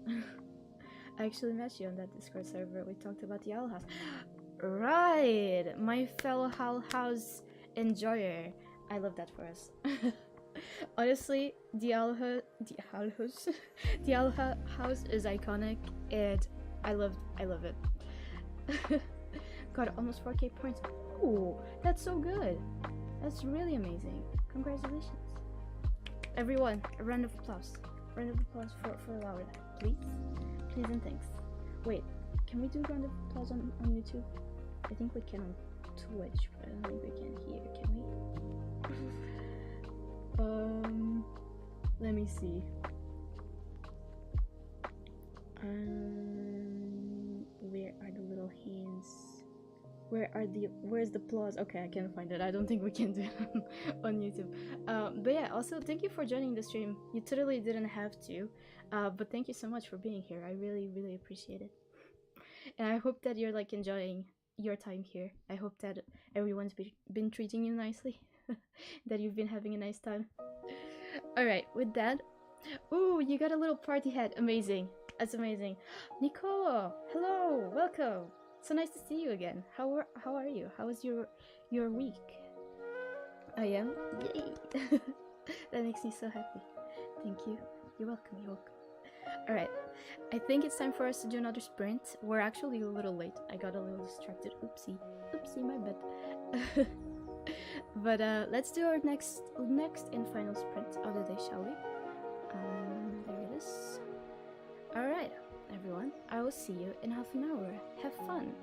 E: I actually met you on that Discord server. We talked about the Owl House. Right, my fellow Owl House enjoyer. I love that for us. Honestly, the Owl House is iconic, and I love it. Got almost 4K points. Ooh, that's so good. That's really amazing. Congratulations. Everyone, a round of applause. Round of applause for Laura, please. Please and thanks. Wait, can we do a round of applause on YouTube? I think we can on Twitch, but I don't think we can here, can we? Let me see. Where are the little hands? Where's the applause? Okay, I can't find it. I don't think we can do it on YouTube. But yeah, also thank you for joining the stream. You totally didn't have to, but thank you so much for being here. I really appreciate it. And I hope that you're like enjoying your time here. I hope that everyone's been treating you nicely, that you've been having a nice time. All right, with that, ooh, you got a little party hat. Amazing. That's amazing. Nicole, hello, welcome. So nice to see you again. How are you? How was your week? I am. Yay! That makes me so happy. Thank you. You're welcome. You're welcome. All right. I think it's time for us to do another sprint. We're actually a little late. I got a little distracted. Oopsie, my bad. But let's do our next and final sprint of the day, shall we? There it is. All right. Everyone, I will see you in half an hour. Have fun!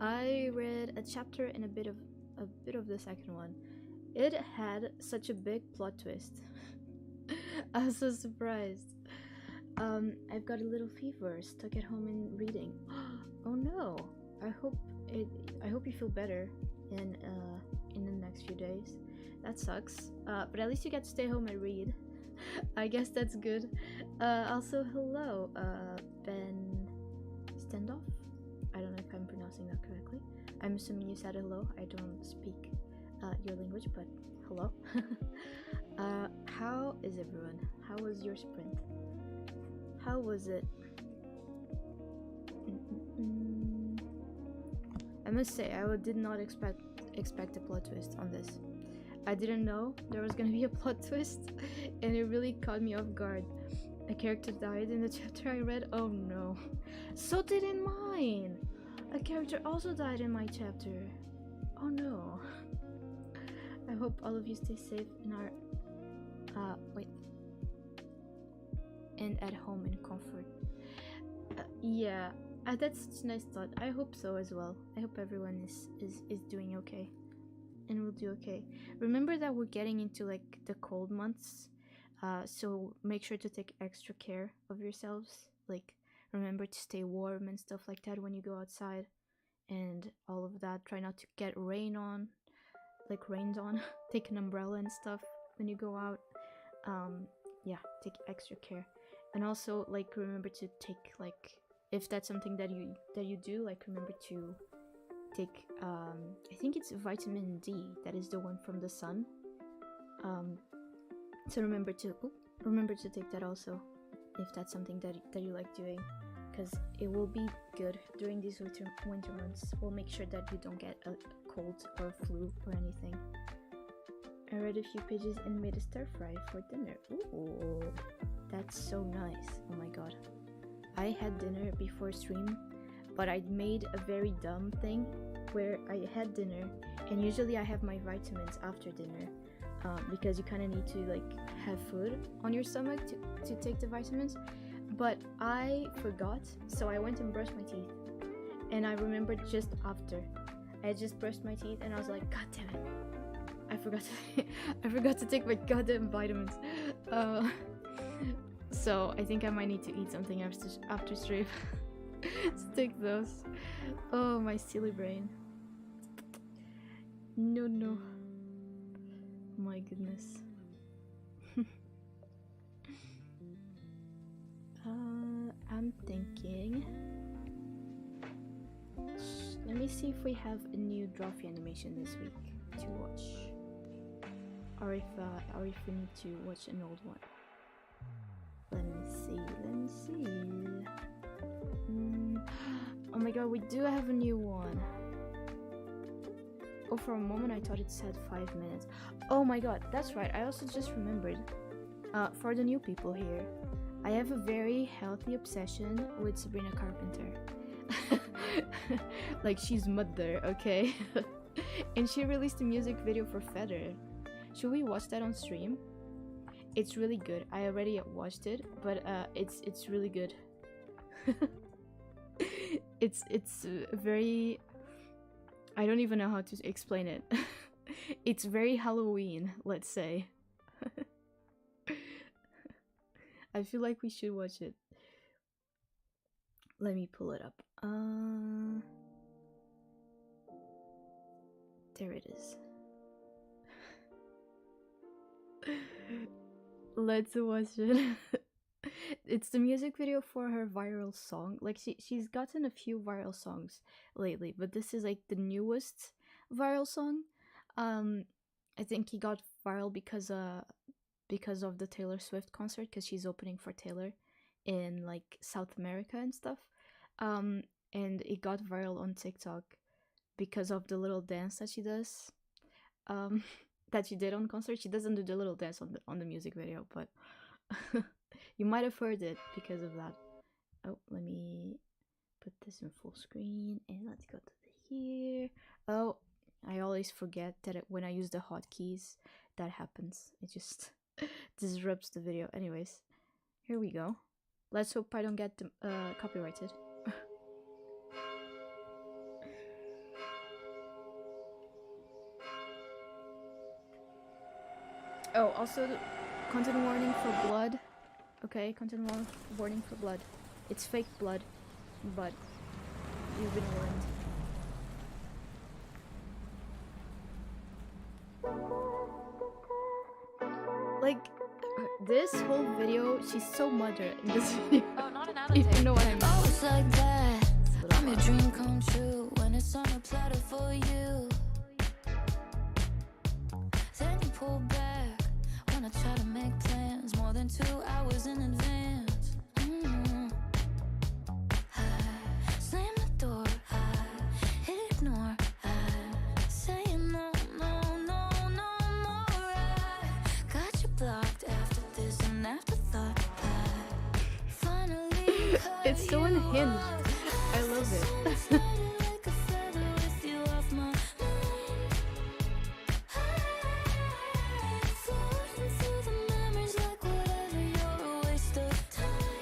E: I read a chapter and a bit of the second one. It had such a big plot twist. I was so surprised. I've got a little fever, stuck at home and reading. Oh no! I hope you feel better in the next few days. That sucks. But at least you get to stay home and read. I guess that's good. Also, hello, Ben Standoff. I don't know if I'm pronouncing that correctly. I'm assuming you said hello. I don't speak your language, but hello. How is everyone? How was your sprint? How was it? I must say, I did not expect a plot twist on this. I didn't know there was gonna be a plot twist, and it really caught me off guard. A character died in the chapter I read. Oh no. So did in mine! A character also died in my chapter. Oh no. I hope all of you stay safe and are and at home in comfort. Yeah, that's such a nice thought. I hope so as well. I hope everyone is doing okay and will do okay. Remember that we're getting into like the cold months, so make sure to take extra care of yourselves. Like, remember to stay warm and stuff like that when you go outside and all of that. Try not to get rained on. Take an umbrella and stuff when you go out. Yeah, take extra care. And also, like, remember to take, like, if that's something that you do, like, remember to take I think it's vitamin D. That is the one from the sun. So remember to take that also, if that's something that you like doing, because it will be good during these winter months. We'll make sure that you don't get a cold or flu or anything. I read a few pages and made a stir fry for dinner. Ooh, that's so nice. Oh my god. I had dinner before stream, but I made a very dumb thing where I had dinner, and usually I have my vitamins after dinner, because you kind of need to like have food on your stomach to take the vitamins. But I forgot, so I went and brushed my teeth, and I remembered just after. I just brushed my teeth and I was like, god damn it, I forgot to take my goddamn vitamins. So I think I might need to eat something after stream to take those. Oh, my silly brain. No. My goodness. I'm thinking. Let me see if we have a new Drawfee animation this week to watch, or if we need to watch an old one. Let me see. Oh my god, we do have a new one. Oh, for a moment I thought it said 5 minutes. Oh my god, that's right, I also just remembered. For the new people here, I have a very healthy obsession with Sabrina Carpenter. Like, she's mother, okay? And she released a music video for Feather. Should we watch that on stream? It's really good. I already watched it, but it's really good. It's very, I don't even know how to explain it. It's very Halloween, let's say. I feel like we should watch it. Let me pull it up. There it is. Let's watch it. It's the music video for her viral song. Like, she's gotten a few viral songs lately, but this is like the newest viral song. I think he got viral because of the Taylor Swift concert, because she's opening for Taylor in like South America and stuff. And it got viral on TikTok because of the little dance that she does. That she did on concert. She doesn't do the little dance on the music video, but you might have heard it because of that. Oh, let me put this in full screen and let's go to here. Oh, I always forget that when I use the hotkeys, that happens. It just disrupts the video. Anyways, here we go. Let's hope I don't get copyrighted. Oh, also, content warning for blood. Okay, content warning for blood. It's fake blood, but you've been warned. Like, this whole video, she's so mother in this video.
F: Oh, not another
E: If you know what I mean.
A: Oh, it's like that.
E: It's a little
A: I'm your
E: far.
A: dream come true when it's on a platter for you. Then you pull back when I try to make plans more than 2 hours in advance. I slam the door, I hit ignore, I say no, no, no, no more. I got you blocked after this and afterthought. I finally cut
E: It's so
A: you
E: unhinged.
A: off.
E: I love it.
A: Like a feather with you off my mind. Floating through the memories like whatever, you're a waste of time.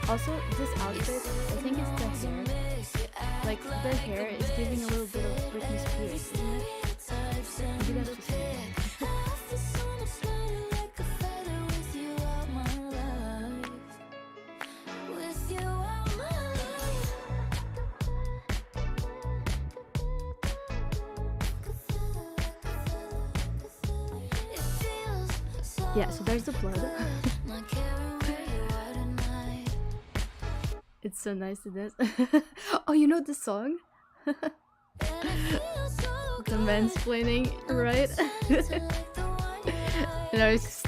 E: Also, this outfit, I think it's the hair. Like, the hair is giving a little bit of Britney Spears, isn't it? Maybe that's just me.
A: I feel so much lighter like a feather with you out my life. With you out my life. It feels so
E: Yeah, so there's the blood.
A: not caring where you are tonight.
E: It's so nice to dance. Oh, you know the song?
A: And it feels so
E: The
A: good.
E: mansplaining, right?
A: Like the one you like.
E: And I was just...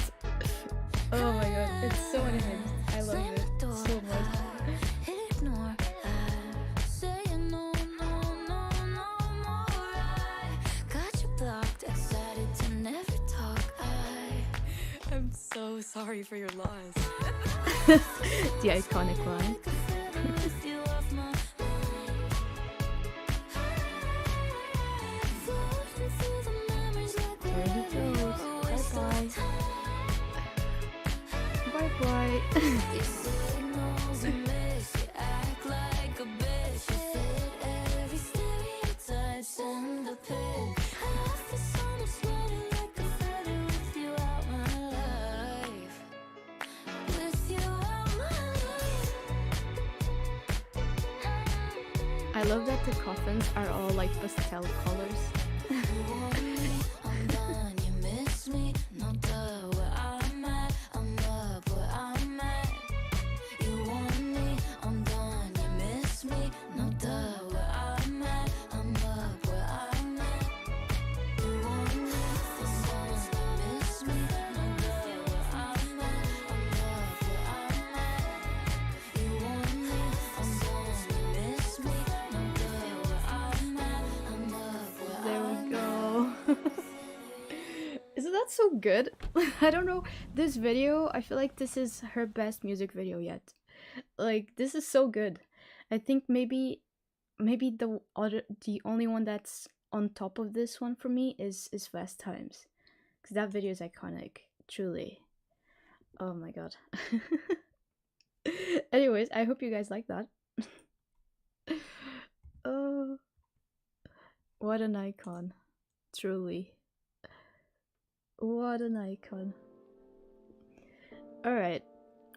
E: Oh my god, it's so unhinged. I love
A: Slam
E: it
A: the door,
E: so much.
A: I ignore, I say no, no, no, no more. I got you blocked, excited to never talk.
F: I'm so sorry for your loss.
E: The iconic line.
A: Like a feather with you off my mind. Floating through the memories like
E: There he
A: whatever,
E: goes.
A: you're a waste of
E: Bye-bye.
A: time.
E: Bye-bye.
A: Your signals a miss, you act like a bitch. You fit every stereotype, send a pic. I feel so much lighter like a feather with you out my life. With you out my life.
E: I love that the coffins are all like pastel colors.
A: You want me, I'm done, you miss me, no duh, where I'm at, I'm up where I'm at. You want me, I'm done, you miss me, no duh, where I'm at, I'm up where I'm at. You want me, I'm done, you miss me, no duh, where I'm at, I'm up where I'm at. You want me, I'm done, you miss me, no duh, where I'm at, I'm up where
E: There
A: I'm
E: we go. Isn't that so good? I don't know. This video, I feel like this is her best music video yet. Like, this is so good. I think maybe the only one that's on top of this one for me is Fast Times, because that video is iconic, truly. Oh my god. Anyways, I hope you guys like that. Oh, what an icon, truly. What an icon. All right,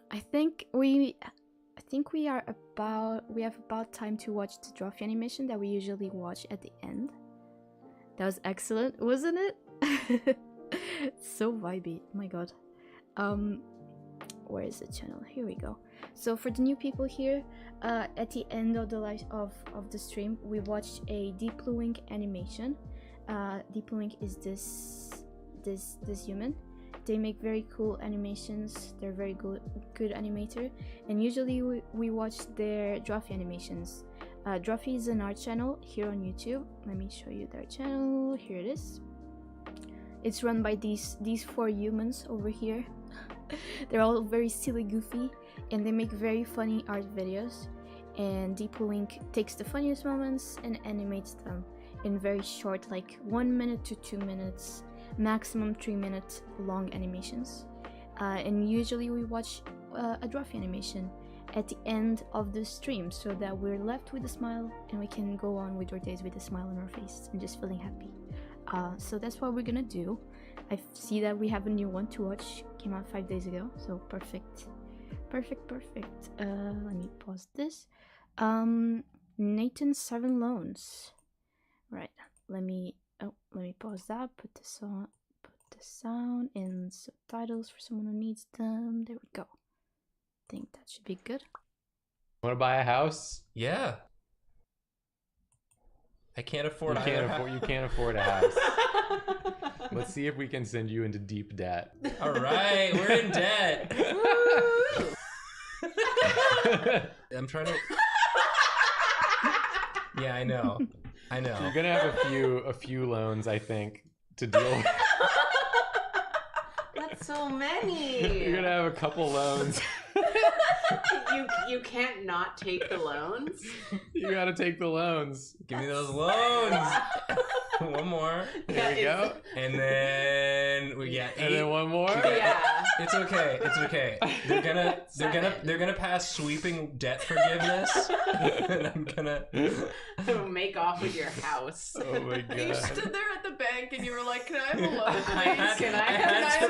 E: I think we have about time to watch the Drawfee animation that we usually watch at the end. That was excellent, wasn't it? So vibey. Oh my god. Where is the channel? Here we go. So for the new people here, at the end of the of the stream, we watched a Deep Blue Wing animation. Deep Blue Wing is this human. They make very cool animations. They're very good animator, and usually we watch their Drawfee animations. Drawfee is an art channel here on YouTube. Let me show you their channel. Here it is. It's run by these 4 humans over here. They're all very silly, goofy, and they make very funny art videos. And Deep Blue Wing takes the funniest moments and animates them in very short, like 1 minute to 2 minutes, maximum 3 minute long animations. And usually we watch a Drawfee animation at the end of the stream, so that we're left with a smile and we can go on with our days with a smile on our face and just feeling happy. So that's what we're gonna do. I see that we have a new one to watch. Came out 5 days ago, so perfect. Let me pause this. Nathan's 7 Loans. Right. Let me pause that. Put the sound in subtitles for someone who needs them. There we go. Think that should be good.
G: Want to buy a house?
H: Yeah. I can't afford
G: You can't afford a house. Let's see if we can send you into deep debt.
H: All right, we're in debt. I'm trying to. Yeah, I know.
G: You're gonna have a few loans, I think, to deal with.
I: That's so many.
G: You're gonna have a couple loans.
I: You can't not take the loans.
G: You gotta take the loans.
H: Give me those loans. One more.
G: There we go.
H: And then we got 8.
G: And then one more.
I: Yeah.
H: It's okay. It's okay. They're gonna pass sweeping debt forgiveness, and I'm gonna
I: make off with your house.
G: Oh my god.
J: You stood there at the bank and you were like, "Can I have a loan, please?
H: I had
J: Can I
H: to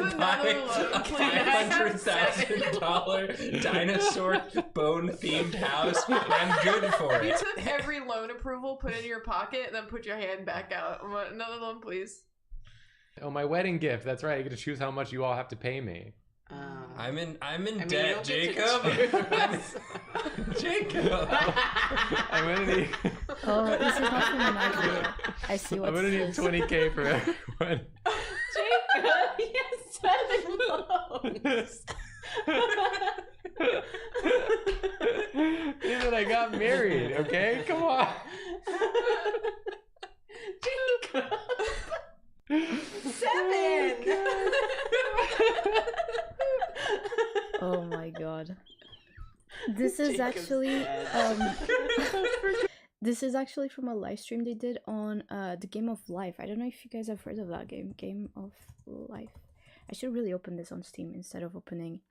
J: have
H: buy
J: another loan,
H: a
J: please?"
H: $500,000 dinosaur bone themed house. I'm good for
J: You
H: it.
J: took every loan approval, put it in your pocket, and then put your hand back out. I want another loan, please.
G: Oh, my wedding gift. That's right. You get to choose how much you all have to pay me.
H: I'm in
I: you
H: debt,
I: don't get to
H: Jacob.
I: choose.
H: Jacob.
G: I'm gonna need.
E: Oh, this is not from an idea. I see what's
G: I'm gonna need 20K for everyone.
I: Jacob, he has 7 loans.
G: Even I got married, okay? Come on.
I: Jacob. 7.
E: Oh my god. This is actually this is actually from a live stream they did on the Game of Life. I don't know if you guys have heard of that Game of Life. I should really open this on Steam instead of opening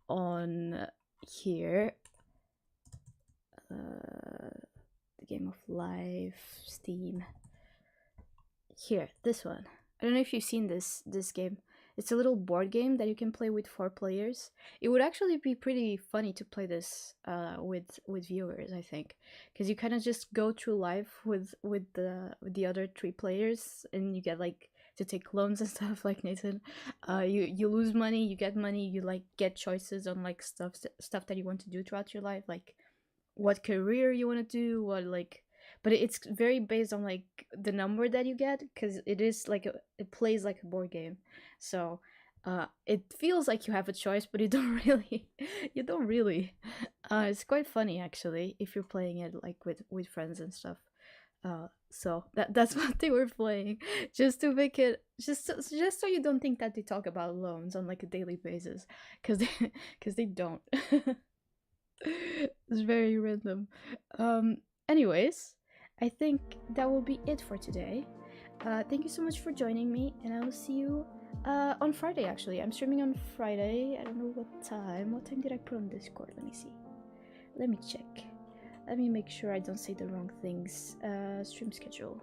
E: on here. The Game of Life, Steam. Here, this one. I don't know if you've seen this game. It's a little board game that you can play with 4 players. It would actually be pretty funny to play this with viewers, I think, because you kind of just go through life with the other 3 players, and you get like to take loans and stuff like Nathan. You lose money, you get money, you like get choices on like stuff that you want to do throughout your life, like what career you want to do, what like. But it's very based on like the number that you get, because it is like it plays like a board game, so it feels like you have a choice, but you don't really. It's quite funny actually if you're playing it like with friends and stuff. So that's what they were playing, just to make it just so you don't think that they talk about loans on like a daily basis, because they don't. It's very random. Anyways, I think that will be it for today. Thank you so much for joining me, and I will see you on Friday. Actually, I'm streaming on Friday. I don't know what time. What time did I put on Discord? Let me see. Let me check. Let me make sure I don't say the wrong things. Stream schedule.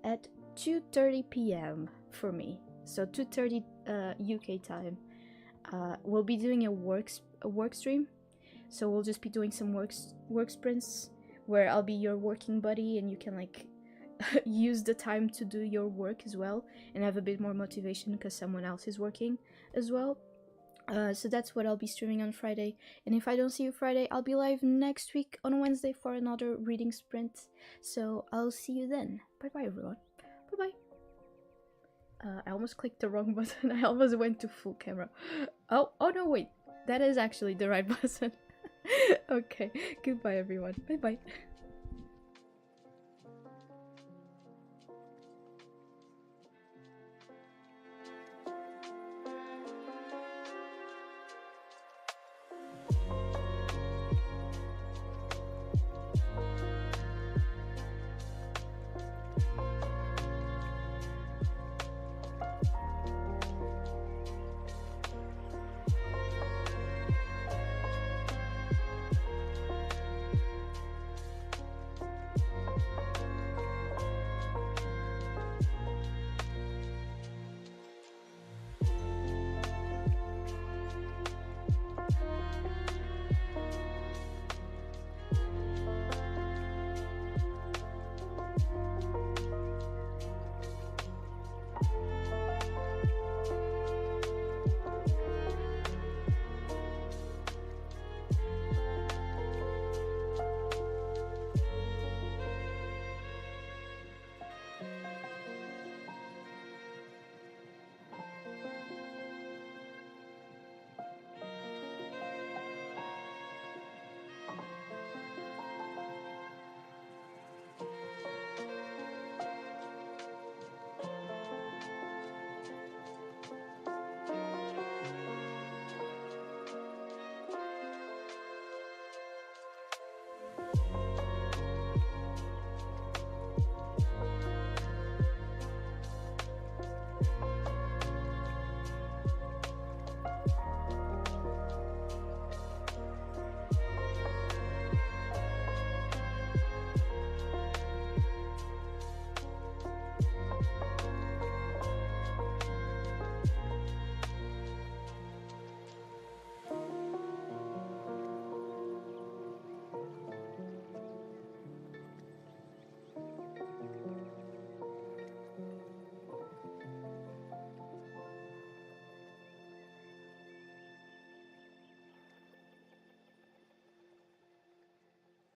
E: At 2:30 p.m. for me. So 2:30 UK time. We'll be doing a work stream. So we'll just be doing some work sprints where I'll be your working buddy, and you can like use the time to do your work as well and have a bit more motivation because someone else is working as well. So that's what I'll be streaming on Friday. And if I don't see you Friday, I'll be live next week on Wednesday for another reading sprint. So I'll see you then. Bye bye everyone. Bye bye. I almost clicked the wrong button. I almost went to full camera. Oh no, wait. That is actually the right button. Okay, goodbye everyone. Bye bye.